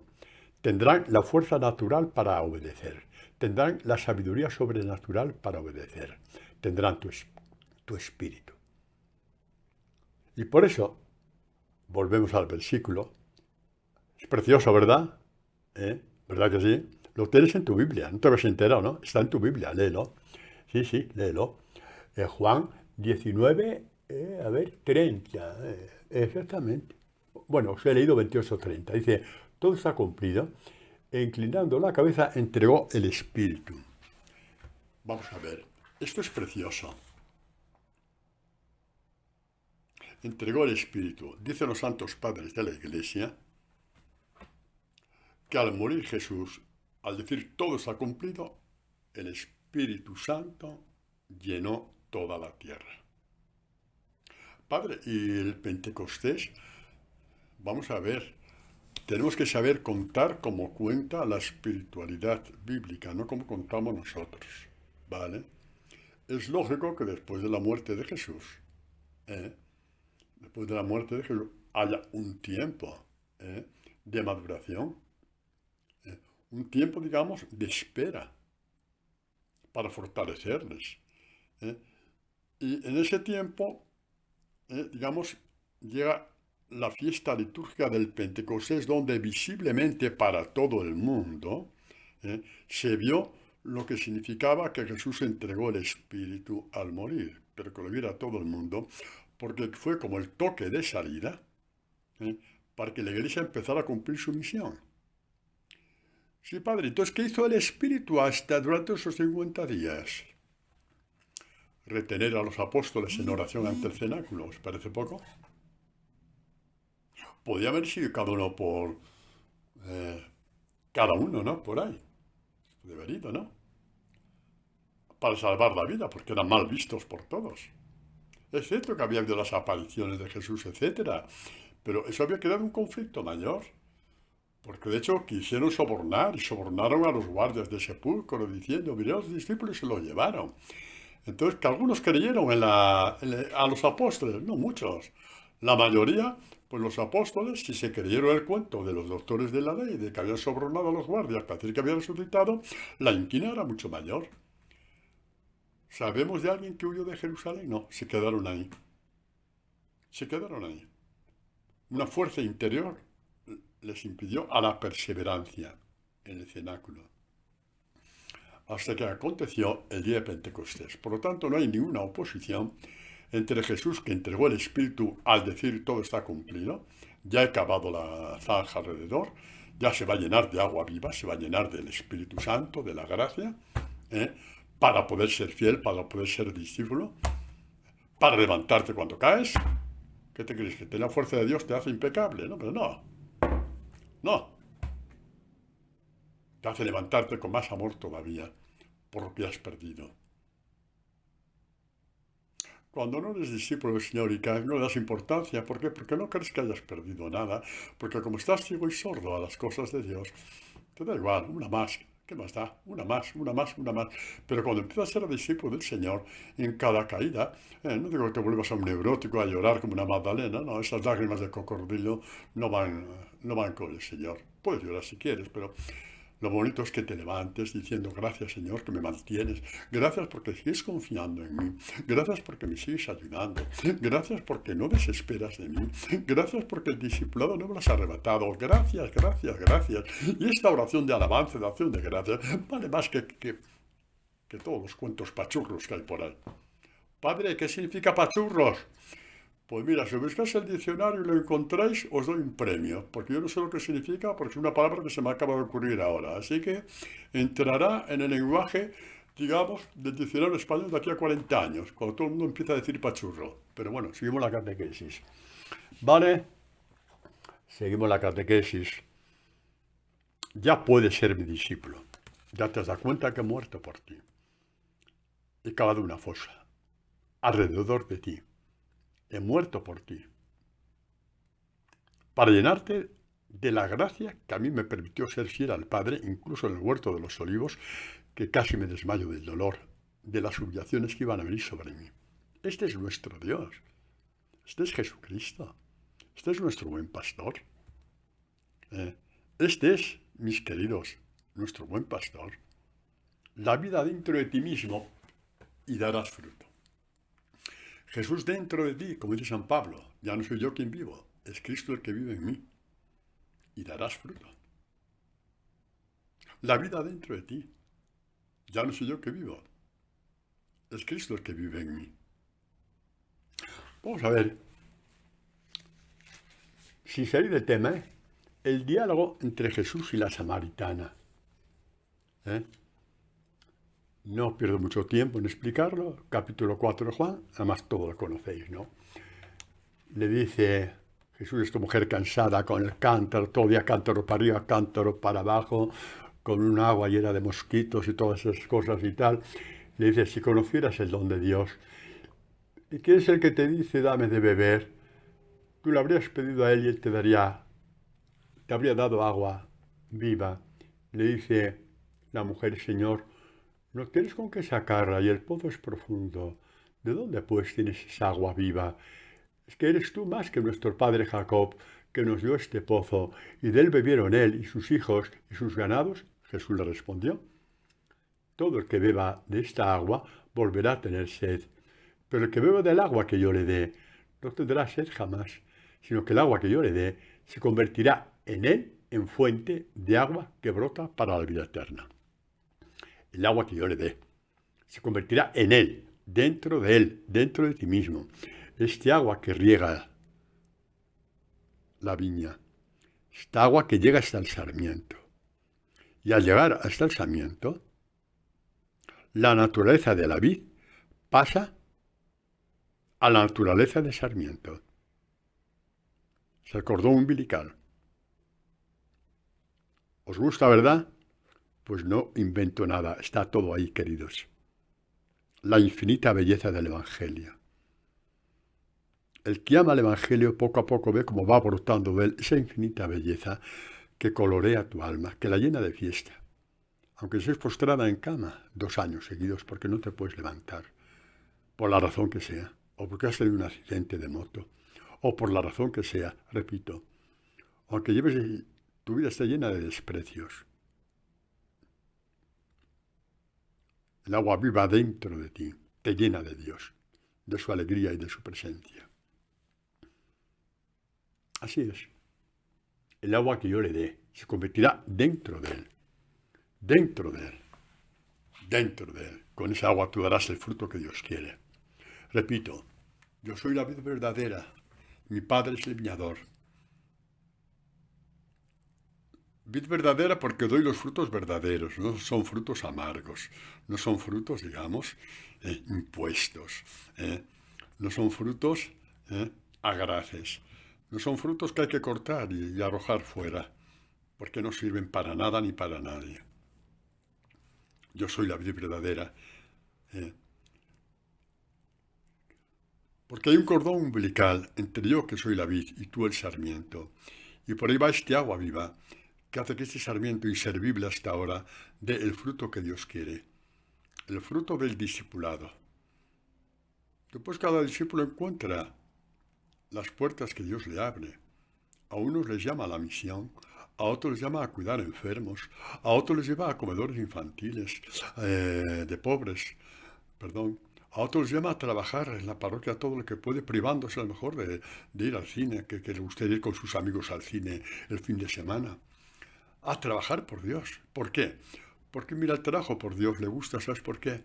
[SPEAKER 1] Tendrán la fuerza natural para obedecer. Tendrán la sabiduría sobrenatural para obedecer. Tendrán tu espíritu. Y por eso, volvemos al versículo. Es precioso, ¿verdad? ¿Verdad que sí? Lo tienes en tu Biblia. No te habías enterado, ¿no? Está en tu Biblia. Léelo. Sí, léelo. Juan 19, 30. Exactamente. Bueno, os he leído 28:30. Dice, todo está cumplido. E inclinando la cabeza, entregó el Espíritu. Vamos a ver. Esto es precioso. Entregó el Espíritu. Dicen los santos padres de la Iglesia que al morir Jesús, al decir todo está cumplido, el Espíritu Santo llenó toda la tierra. Padre, y el Pentecostés, vamos a ver, tenemos que saber contar como cuenta la espiritualidad bíblica, no como contamos nosotros, ¿vale? Es lógico que después de la muerte de Jesús, después de la muerte de Jesús, haya un tiempo de maduración, un tiempo, digamos, de espera para fortalecerles. Y en ese tiempo, digamos, llega la fiesta litúrgica del Pentecostés, donde visiblemente para todo el mundo se vio lo que significaba que Jesús entregó el Espíritu al morir, pero que lo viera todo el mundo, porque fue como el toque de salida para que la Iglesia empezara a cumplir su misión. Sí, Padre, entonces, ¿qué hizo el Espíritu hasta durante esos 50 días? Retener a los apóstoles en oración ante el cenáculo, ¿os parece poco? Podía haber sido cada uno por... cada uno, ¿no? Por ahí. Debería, ¿no? Para salvar la vida, porque eran mal vistos por todos. Es cierto que había habido las apariciones de Jesús, etc. Pero eso había creado un conflicto mayor. Porque de hecho quisieron sobornar y sobornaron a los guardias de sepulcro diciendo, mirad, los discípulos se lo llevaron. Entonces, que algunos creyeron a los apóstoles, no muchos. La mayoría, pues los apóstoles, si se creyeron el cuento de los doctores de la ley, de que habían sobornado a los guardias para decir que habían resucitado, la inquina era mucho mayor. ¿Sabemos de alguien que huyó de Jerusalén? No, se quedaron ahí. Se quedaron ahí. Una fuerza interior les impidió a la perseverancia en el cenáculo. Hasta que aconteció el día de Pentecostés. Por lo tanto, no hay ninguna oposición entre Jesús, que entregó el Espíritu al decir todo está cumplido, ya he cavado la zanja alrededor, ya se va a llenar de agua viva, se va a llenar del Espíritu Santo, de la gracia, para poder ser fiel, para poder ser discípulo, para levantarte cuando caes. ¿Qué te crees? Que la fuerza de Dios te hace impecable, ¿no? Pero no. Te hace levantarte con más amor todavía por lo que has perdido. Cuando no eres discípulo del Señor y caes, no le das importancia. ¿Por qué? Porque no crees que hayas perdido nada. Porque como estás ciego y sordo a las cosas de Dios, te da igual, una más. ¿Qué más da? Una más. Pero cuando empiezas a ser discípulo del Señor, en cada caída, no digo que te vuelvas a un neurótico a llorar como una Magdalena, no, esas lágrimas de cocodrilo no van con el Señor. Puedes llorar si quieres, pero lo bonito es que te levantes diciendo, gracias Señor que me mantienes, gracias porque sigues confiando en mí, gracias porque me sigues ayudando, gracias porque no desesperas de mí, gracias porque el discipulado no me lo has arrebatado, gracias. Y esta oración de alabanza, de acción de gracias, vale más que todos los cuentos pachurros que hay por ahí. Padre, ¿qué significa pachurros? Pues mira, si buscáis el diccionario y lo encontráis, os doy un premio, porque yo no sé lo que significa, porque es una palabra que se me acaba de ocurrir ahora. Así que entrará en el lenguaje, digamos, del diccionario español de aquí a 40 años, cuando todo el mundo empieza a decir pachurro. Pero bueno, seguimos la catequesis. ¿Vale? Seguimos la catequesis. Ya puedes ser mi discípulo. Ya te has dado cuenta que he muerto por ti. He cavado una fosa. alrededor de ti. He muerto por ti, para llenarte de la gracia que a mí me permitió ser fiel al Padre, incluso en el huerto de los olivos, que casi me desmayo del dolor, de las humillaciones que iban a venir sobre mí. Este es nuestro Dios. Este es Jesucristo. Este es nuestro buen pastor. Este es, mis queridos, nuestro buen pastor. La vida dentro de ti mismo y darás fruto. Jesús dentro de ti, como dice San Pablo, ya no soy yo quien vivo, es Cristo el que vive en mí. Y darás fruto. La vida dentro de ti, ya no soy yo que vivo, es Cristo el que vive en mí. Vamos a ver, sin salir del tema, el diálogo entre Jesús y la samaritana. No pierdo mucho tiempo en explicarlo. Capítulo 4 de Juan, además todo lo conocéis, ¿no? Le dice Jesús a esta mujer cansada con el cántaro, todo el día cántaro para arriba, cántaro para abajo, con un agua llena de mosquitos y todas esas cosas y tal. Le dice, si conocieras el don de Dios, ¿y quién es el que te dice, dame de beber? Tú le habrías pedido a él y él te habría dado agua viva. Le dice la mujer, Señor, no tienes con qué sacarla y el pozo es profundo. ¿De dónde pues tienes esa agua viva? Es que eres tú más que nuestro padre Jacob, que nos dio este pozo, y de él bebieron él y sus hijos y sus ganados. Jesús le respondió, todo el que beba de esta agua volverá a tener sed, pero el que beba del agua que yo le dé no tendrá sed jamás, sino que el agua que yo le dé se convertirá en él en fuente de agua que brota para la vida eterna. El agua que yo le dé se convertirá en él, dentro de ti mismo. Este agua que riega la viña, esta agua que llega hasta el sarmiento. Y al llegar hasta el sarmiento, la naturaleza de la vid pasa a la naturaleza de sarmiento. Es el cordón umbilical. ¿Os gusta, verdad? Pues no invento nada, está todo ahí, queridos. La infinita belleza del Evangelio. El que ama el Evangelio poco a poco ve cómo va brotando de él esa infinita belleza que colorea tu alma, que la llena de fiesta. Aunque estés postrada en cama 2 años seguidos porque no te puedes levantar, por la razón que sea, o porque has tenido un accidente de moto, o por la razón que sea, repito, aunque tu vida esté llena de desprecios, el agua viva dentro de ti te llena de Dios, de su alegría y de su presencia. Así es. El agua que yo le dé se convertirá dentro de él. Dentro de él. Dentro de él. Con esa agua tú darás el fruto que Dios quiere. Repito, yo soy la vid verdadera. Mi Padre es el viñador. Vid verdadera porque doy los frutos verdaderos. No son frutos amargos. No son frutos, digamos, impuestos. No son frutos agraces. No son frutos que hay que cortar y arrojar fuera, porque no sirven para nada ni para nadie. Yo soy la vid verdadera. Porque hay un cordón umbilical entre yo, que soy la vid, y tú el sarmiento. Y por ahí va este agua viva, que hace que este sarmiento inservible hasta ahora dé el fruto que Dios quiere. El fruto del discipulado. Después cada discípulo encuentra las puertas que Dios le abre. A unos les llama a la misión, a otros les llama a cuidar enfermos, a otros les lleva a comedores infantiles, de pobres, a otros les llama a trabajar en la parroquia todo lo que puede, privándose a lo mejor de ir al cine, que le gustaría ir con sus amigos al cine el fin de semana. A trabajar por Dios. ¿Por qué? Porque mira, el trabajo por Dios le gusta, ¿sabes por qué?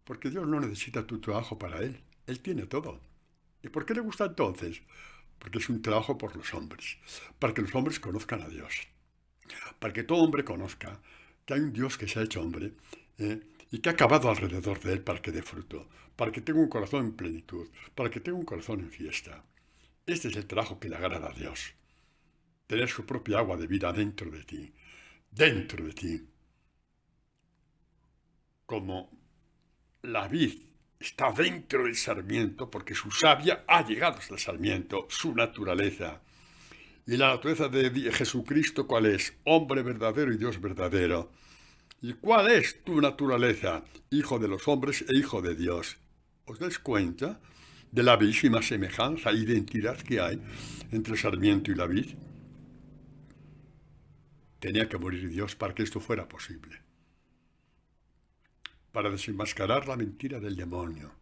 [SPEAKER 1] Porque Dios no necesita tu trabajo para Él. Él tiene todo. ¿Y por qué le gusta entonces? Porque es un trabajo por los hombres, para que los hombres conozcan a Dios, para que todo hombre conozca que hay un Dios que se ha hecho hombre y que ha acabado alrededor de él para que dé fruto, para que tenga un corazón en plenitud, para que tenga un corazón en fiesta. Este es el trabajo que le agrada a Dios, tener su propia agua de vida dentro de ti, como la vid está dentro del sarmiento porque su savia ha llegado hasta el sarmiento, su naturaleza. Y la naturaleza de Jesucristo, ¿cuál es? Hombre verdadero y Dios verdadero. ¿Y cuál es tu naturaleza? Hijo de los hombres e hijo de Dios. ¿Os dais cuenta de la bellísima semejanza e identidad que hay entre el sarmiento y la vid? Tenía que morir Dios para que esto fuera posible. Para desenmascarar la mentira del demonio.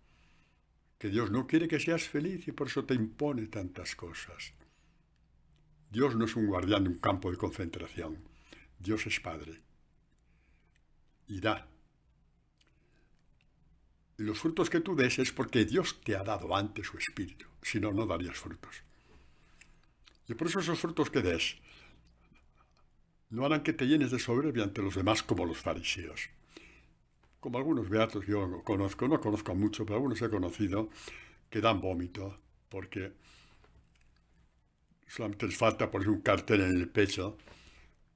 [SPEAKER 1] Que Dios no quiere que seas feliz y por eso te impone tantas cosas. Dios no es un guardián de un campo de concentración. Dios es Padre. Y da. Y los frutos que tú des es porque Dios te ha dado antes su espíritu. Si no, no darías frutos. Y por eso esos frutos que des no harán que te llenes de soberbia ante los demás como los fariseos. Como algunos beatos que yo conozco, no conozco mucho, pero algunos he conocido, que dan vómito porque solamente les falta poner un cartel en el pecho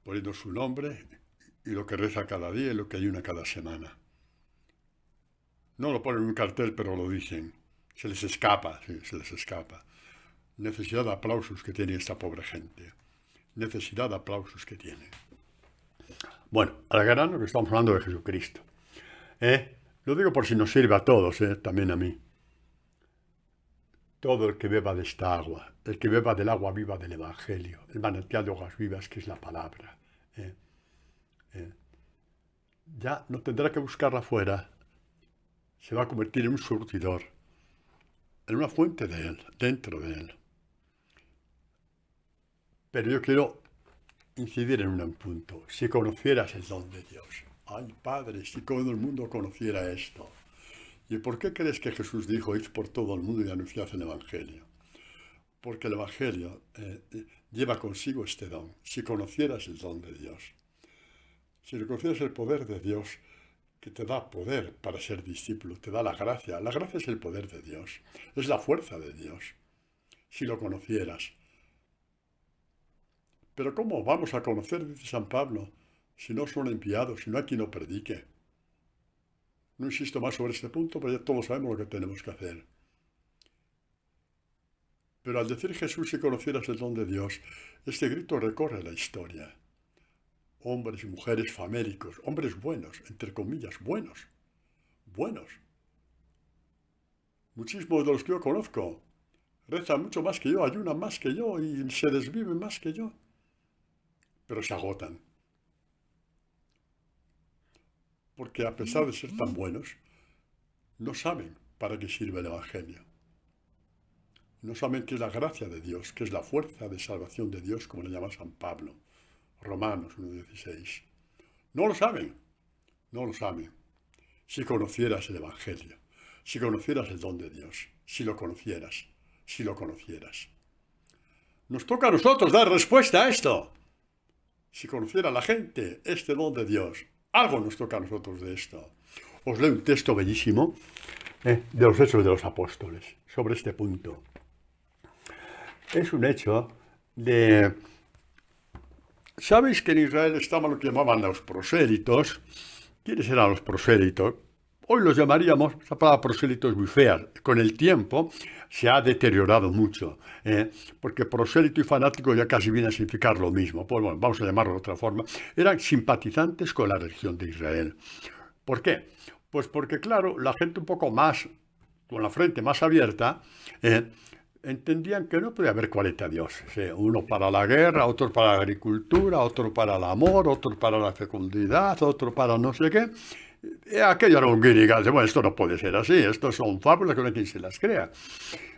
[SPEAKER 1] poniendo su nombre y lo que reza cada día y lo que ayuna cada semana. No lo ponen en un cartel, pero lo dicen. Se les escapa, sí, se les escapa. Necesidad de aplausos que tiene esta pobre gente. Necesidad de aplausos que tiene. Bueno, al grano que estamos hablando de Jesucristo. Lo digo por si nos sirve a todos, también a mí. Todo el que beba de esta agua, el que beba del agua viva del Evangelio, el manantial de aguas vivas que es la palabra, ya no tendrá que buscarla fuera, se va a convertir en un surtidor, en una fuente de él, dentro de él. Pero yo quiero incidir en un punto. Si conocieras el don de Dios, ay Padre, si todo el mundo conociera esto. ¿Y por qué crees que Jesús dijo, id por todo el mundo y anunciad el Evangelio? Porque el Evangelio lleva consigo este don. Si conocieras el don de Dios, si reconocieras el poder de Dios, que te da poder para ser discípulo, te da la gracia. La gracia es el poder de Dios, es la fuerza de Dios. Si lo conocieras. Pero ¿cómo vamos a conocer, dice San Pablo, si no son enviados, si no hay quien lo predique? No insisto más sobre este punto, pero ya todos sabemos lo que tenemos que hacer. Pero al decir Jesús, si conocieras el don de Dios, este grito recorre la historia. Hombres y mujeres famélicos, hombres buenos, entre comillas, buenos. Muchísimos de los que yo conozco rezan mucho más que yo, ayunan más que yo y se desviven más que yo. Pero se agotan. Porque a pesar de ser tan buenos, no saben para qué sirve el Evangelio. No saben qué es la gracia de Dios, qué es la fuerza de salvación de Dios, como le llama San Pablo. Romanos 1:16. No lo saben. Si conocieras el Evangelio, si conocieras el don de Dios, si lo conocieras. Nos toca a nosotros dar respuesta a esto. Si conociera la gente este don de Dios, algo nos toca a nosotros de esto. Os leo un texto bellísimo de los Hechos de los Apóstoles sobre este punto. Es un hecho de... ¿Sabéis que en Israel estaban lo que llamaban los prosélitos? ¿Quiénes eran los prosélitos? Hoy los llamaríamos, esa palabra prosélito es muy fea. Con el tiempo se ha deteriorado mucho, porque prosélito y fanático ya casi viene a significar lo mismo. Pues bueno, vamos a llamarlo de otra forma. Eran simpatizantes con la religión de Israel. ¿Por qué? Pues porque, claro, la gente un poco más, con la frente más abierta, entendían que no podía haber 40 dioses. Uno para la guerra, otro para la agricultura, otro para el amor, otro para la fecundidad, otro para no sé qué. Aquello era un guirigante. Bueno, esto no puede ser así, estos son fábulas que no hay quien se las crea.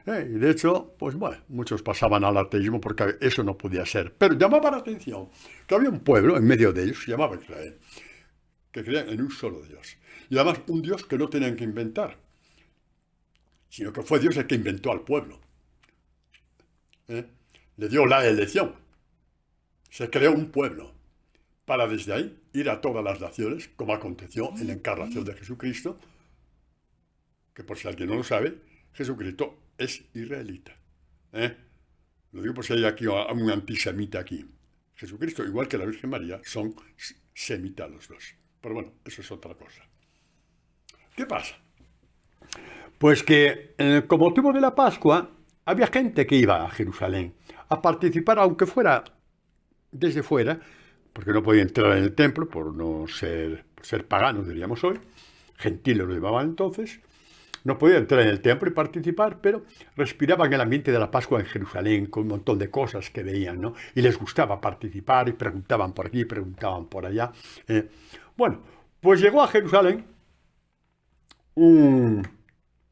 [SPEAKER 1] Y de hecho, pues bueno, muchos pasaban al ateísmo porque eso no podía ser. Pero llamaba la atención que había un pueblo en medio de ellos, se llamaba Israel, que creían en un solo Dios. Y además un Dios que no tenían que inventar, sino que fue Dios el que inventó al pueblo. Le dio la elección. Se creó un pueblo para desde ahí ir a todas las naciones, como aconteció en la encarnación de Jesucristo, que por si alguien no lo sabe, Jesucristo es israelita. Lo digo por si hay aquí un antisemita aquí. Jesucristo, igual que la Virgen María, son semitas los dos. Pero bueno, eso es otra cosa. ¿Qué pasa? Pues que con motivo de la Pascua había gente que iba a Jerusalén a participar, aunque fuera desde fuera, porque no podía entrar en el templo por ser paganos, diríamos hoy, gentiles lo llamaban entonces, no podía entrar en el templo y participar, pero respiraban el ambiente de la Pascua en Jerusalén con un montón de cosas que veían, ¿no? Y les gustaba participar y preguntaban por aquí, preguntaban por allá. Bueno, pues llegó a Jerusalén un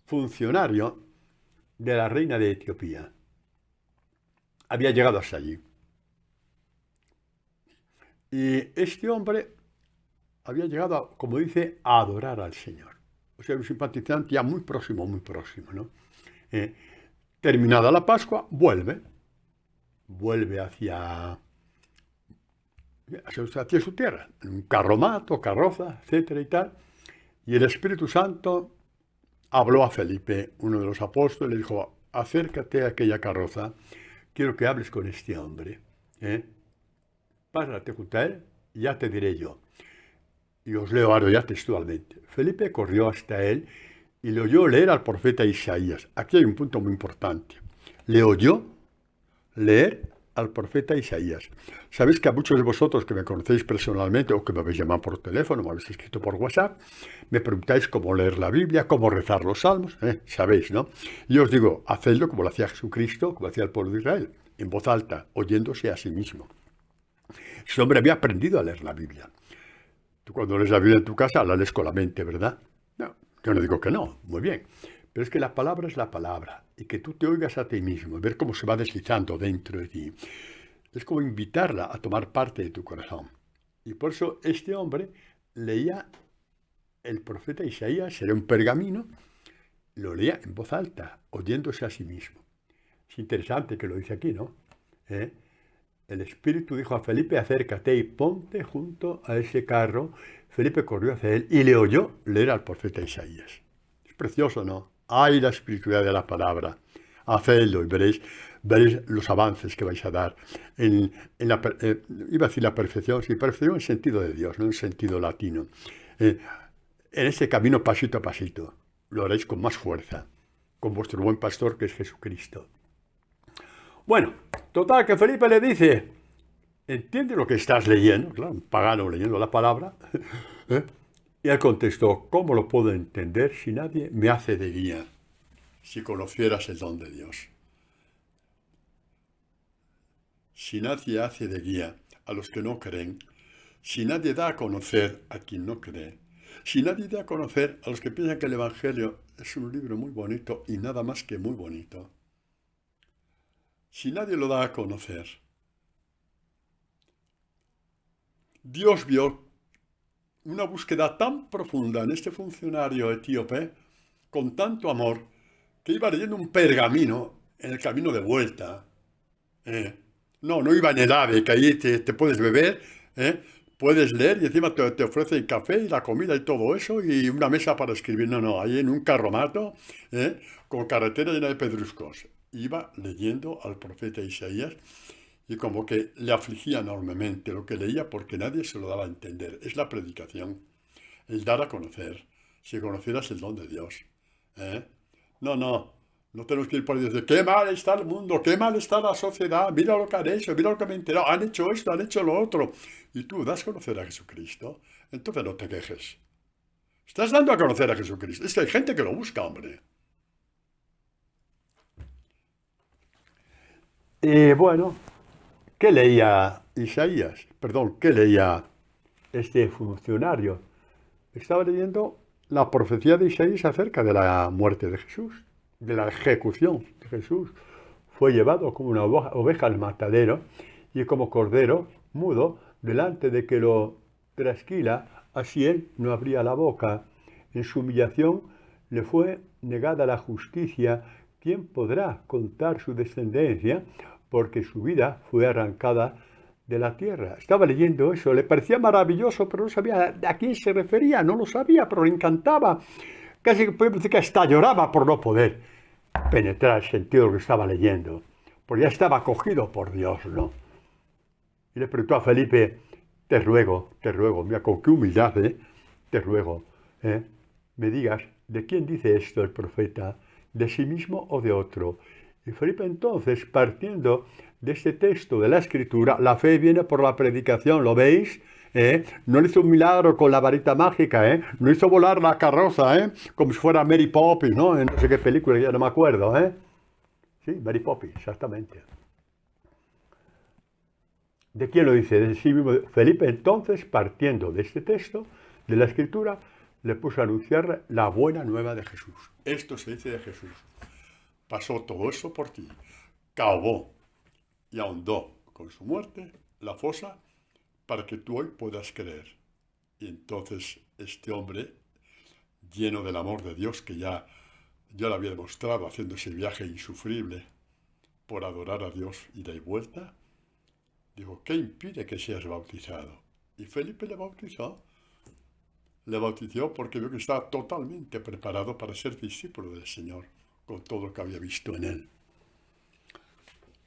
[SPEAKER 1] funcionario de la reina de Etiopía. Había llegado hasta allí. Y este hombre había llegado, como dice, a adorar al Señor. O sea, un simpatizante ya muy próximo, ¿no? Eh, Terminada la Pascua, vuelve hacia su tierra, en un carromato, carroza, etcétera y tal. Y el Espíritu Santo habló a Felipe, uno de los apóstoles, le dijo, acércate a aquella carroza, quiero que hables con este hombre. Pásate junto a él y ya te diré yo. Y os leo ahora ya textualmente. Felipe corrió hasta él y le oyó leer al profeta Isaías. Aquí hay un punto muy importante. Le oyó leer al profeta Isaías. Sabéis que a muchos de vosotros que me conocéis personalmente o que me habéis llamado por teléfono, me habéis escrito por WhatsApp, me preguntáis cómo leer la Biblia, cómo rezar los salmos, sabéis, ¿no? Y os digo, hacedlo como lo hacía Jesucristo, como hacía el pueblo de Israel, en voz alta, oyéndose a sí mismo. Ese hombre había aprendido a leer la Biblia. Tú cuando lees la Biblia en tu casa la lees con la mente, ¿verdad? No, yo no digo que no, muy bien. Pero es que la palabra es la palabra. Y que tú te oigas a ti mismo, ver cómo se va deslizando dentro de ti. Es como invitarla a tomar parte de tu corazón. Y por eso este hombre leía el profeta Isaías, era un pergamino, lo leía en voz alta, oyéndose a sí mismo. Es interesante que lo dice aquí, ¿no? El Espíritu dijo a Felipe, acércate y ponte junto a ese carro. Felipe corrió hacia él y le oyó leer al profeta Isaías. Es precioso, ¿no? Hay la espiritualidad de la palabra. Hacedlo y veréis los avances que vais a dar. Iba a decir la perfección, sí, perfección en sentido de Dios, no en sentido latino. En ese camino pasito a pasito. Lo haréis con más fuerza, con vuestro buen pastor que es Jesucristo. Bueno, total, que Felipe le dice, ¿entiende lo que estás leyendo? Claro, un pagano leyendo la palabra. Y él contestó, ¿cómo lo puedo entender si nadie me hace de guía? Si conocieras el don de Dios. Si nadie hace de guía a los que no creen, si nadie da a conocer a quien no cree, si nadie da a conocer a los que piensan que el Evangelio es un libro muy bonito y nada más que muy bonito, si nadie lo da a conocer, Dios vio una búsqueda tan profunda en este funcionario etíope, con tanto amor, que iba leyendo un pergamino en el camino de vuelta. No iba en el AVE, que ahí te puedes beber, puedes leer y encima te ofrece el café y la comida y todo eso y una mesa para escribir. No, ahí en un carromato, con carretera llena de pedruscos. Iba leyendo al profeta Isaías y como que le afligía enormemente lo que leía porque nadie se lo daba a entender. Es la predicación, el dar a conocer, si conocieras el don de Dios. No tenemos que ir por ahí desde qué mal está el mundo, qué mal está la sociedad, mira lo que han hecho, mira lo que me he enterado, han hecho esto, han hecho lo otro. Y tú das a conocer a Jesucristo, entonces no te quejes. Estás dando a conocer a Jesucristo. Es que hay gente que lo busca, hombre. Y bueno, ¿qué leía Isaías? Perdón, ¿qué leía este funcionario? Estaba leyendo la profecía de Isaías acerca de la muerte de Jesús, de la ejecución de Jesús. Fue llevado como una oveja al matadero y como cordero mudo delante de que lo trasquila, así él no abría la boca. En su humillación le fue negada la justicia. ¿Quién podrá contar su descendencia? Porque su vida fue arrancada de la tierra. Estaba leyendo eso, le parecía maravilloso, pero no sabía a quién se refería, no lo sabía, pero le encantaba. Casi que hasta lloraba por no poder penetrar el sentido de lo que estaba leyendo, porque ya estaba acogido por Dios, ¿no? Y le preguntó a Felipe, te ruego, mira, con qué humildad, te ruego, me digas ¿de quién dice esto el profeta? ¿De sí mismo o de otro? Y Felipe entonces, partiendo de este texto de la Escritura, la fe viene por la predicación, ¿lo veis? No hizo un milagro con la varita mágica, no hizo volar la carroza, como si fuera Mary Poppins, ¿no? En no sé qué película, ya no me acuerdo. Sí, Mary Poppins, exactamente. ¿De quién lo dice? De sí mismo. Felipe entonces, partiendo de este texto de la Escritura, le puso a anunciar la buena nueva de Jesús. Esto se dice de Jesús. Pasó todo eso por ti, cavó y ahondó con su muerte la fosa para que tú hoy puedas creer. Y entonces este hombre, lleno del amor de Dios, que ya yo le había demostrado haciendo ese viaje insufrible por adorar a Dios ida y vuelta, digo, ¿qué impide que seas bautizado? Y Felipe le bautizó. Le bautizó porque vio que estaba totalmente preparado para ser discípulo del Señor, con todo lo que había visto en él.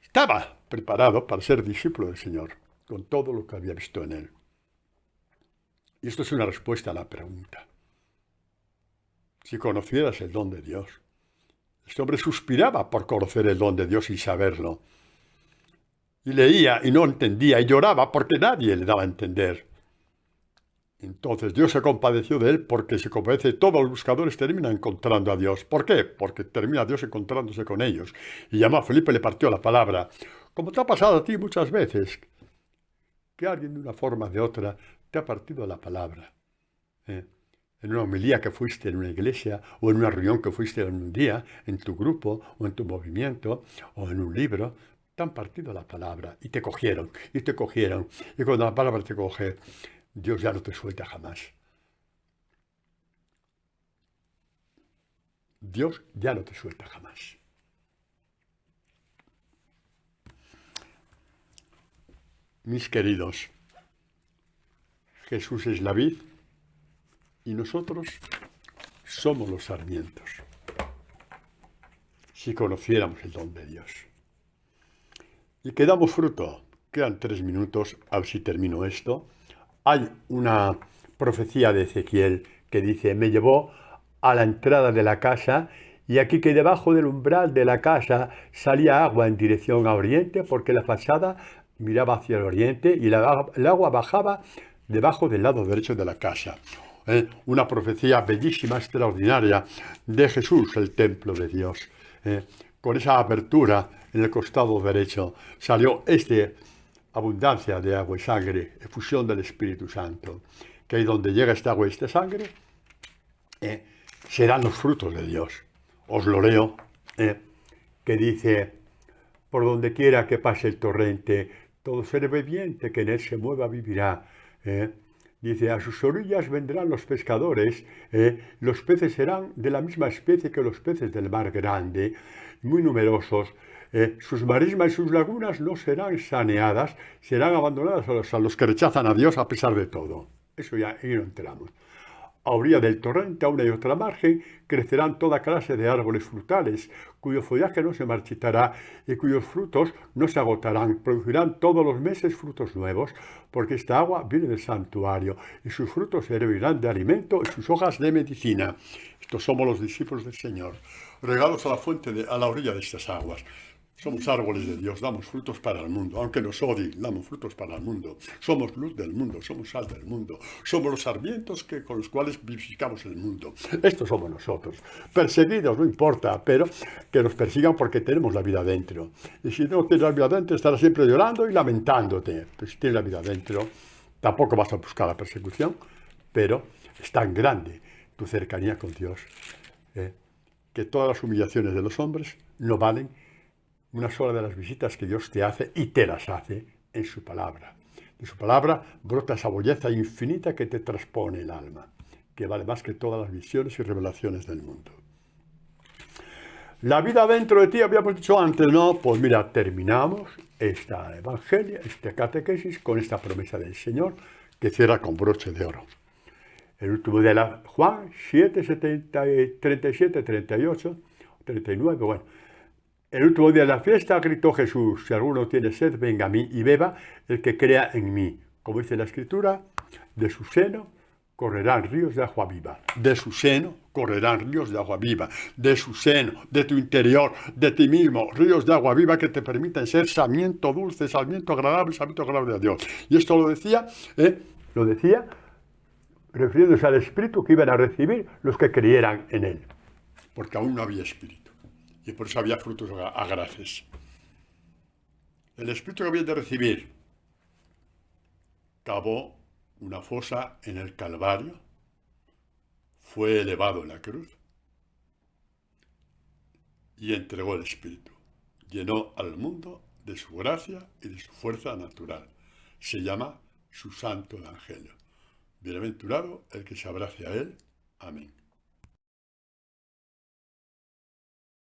[SPEAKER 1] Estaba preparado para ser discípulo del Señor, con todo lo que había visto en él. Y esto es una respuesta a la pregunta. Si conocieras el don de Dios. Este hombre suspiraba por conocer el don de Dios y saberlo. Y leía y no entendía y lloraba porque nadie le daba a entender. Entonces Dios se compadeció de él porque se compadece. Todos los buscadores terminan encontrando a Dios. ¿Por qué? Porque termina Dios encontrándose con ellos. Y llamó a Felipe y le partió la palabra. Como te ha pasado a ti muchas veces, que alguien de una forma o de otra te ha partido la palabra. En una homilía que fuiste en una iglesia, o en una reunión que fuiste en un día, en tu grupo, o en tu movimiento, o en un libro, te han partido la palabra y te cogieron, y te cogieron. Y cuando la palabra te coge, Dios ya no te suelta jamás. Dios ya no te suelta jamás. Mis queridos, Jesús es la vid y nosotros somos los sarmientos. Si conociéramos el don de Dios. Y que damos fruto. Quedan 3 minutos, a ver si termino esto. Hay una profecía de Ezequiel que dice, me llevó a la entrada de la casa y aquí que debajo del umbral de la casa salía agua en dirección a oriente porque la fachada miraba hacia el oriente y el agua bajaba debajo del lado derecho de la casa. Una profecía bellísima, extraordinaria de Jesús, el templo de Dios. Con esa apertura en el costado derecho salió abundancia de agua y sangre, efusión del Espíritu Santo, que ahí donde llega esta agua y esta sangre, serán los frutos de Dios. Os lo leo, que dice, por donde quiera que pase el torrente, todo ser viviente que en él se mueva vivirá. Dice, a sus orillas vendrán los pescadores, los peces serán de la misma especie que los peces del mar grande, muy numerosos. Sus marismas y sus lagunas no serán saneadas, serán abandonadas a los que rechazan a Dios a pesar de todo. Eso ya ahí no entramos. A orilla del torrente, a una y otra margen, crecerán toda clase de árboles frutales, cuyo follaje no se marchitará y cuyos frutos no se agotarán. Producirán todos los meses frutos nuevos, porque esta agua viene del santuario, y sus frutos servirán de alimento y sus hojas de medicina. Estos somos los discípulos del Señor, regados a la fuente, a la orilla de estas aguas. Somos árboles de Dios, damos frutos para el mundo. Aunque nos odien, damos frutos para el mundo. Somos luz del mundo, somos sal del mundo. Somos los sarmientos con los cuales vivificamos el mundo. Estos somos nosotros. Perseguidos, no importa, pero que nos persigan porque tenemos la vida dentro. Y si no tienes la vida dentro, estarás siempre llorando y lamentándote. Pero si tienes la vida dentro, tampoco vas a buscar la persecución, pero es tan grande tu cercanía con Dios, que todas las humillaciones de los hombres no valen una sola de las visitas que Dios te hace y te las hace en su palabra. De su palabra brota esa belleza infinita que te transpone el alma, que vale más que todas las visiones y revelaciones del mundo. La vida dentro de ti, habíamos dicho antes, ¿no? Pues mira, terminamos esta evangelio, esta catequesis, con esta promesa del Señor que cierra con broche de oro. El último día de Juan 7, 37, 38, 39, bueno. El último día de la fiesta gritó Jesús, si alguno tiene sed, venga a mí y beba el que crea en mí. Como dice la Escritura, de su seno correrán ríos de agua viva. De su seno correrán ríos de agua viva. De su seno, de tu interior, de ti mismo, ríos de agua viva que te permiten ser sarmiento dulce, sarmiento agradable a Dios. Y esto lo decía refiriéndose al espíritu que iban a recibir los que creyeran en él. Porque aún no había espíritu. Y por eso había frutos agraces. El espíritu que había de recibir cavó una fosa en el Calvario, fue elevado en la cruz y entregó el espíritu. Llenó al mundo de su gracia y de su fuerza natural. Se llama su santo evangelio. Bienaventurado el que se abrace a él. Amén.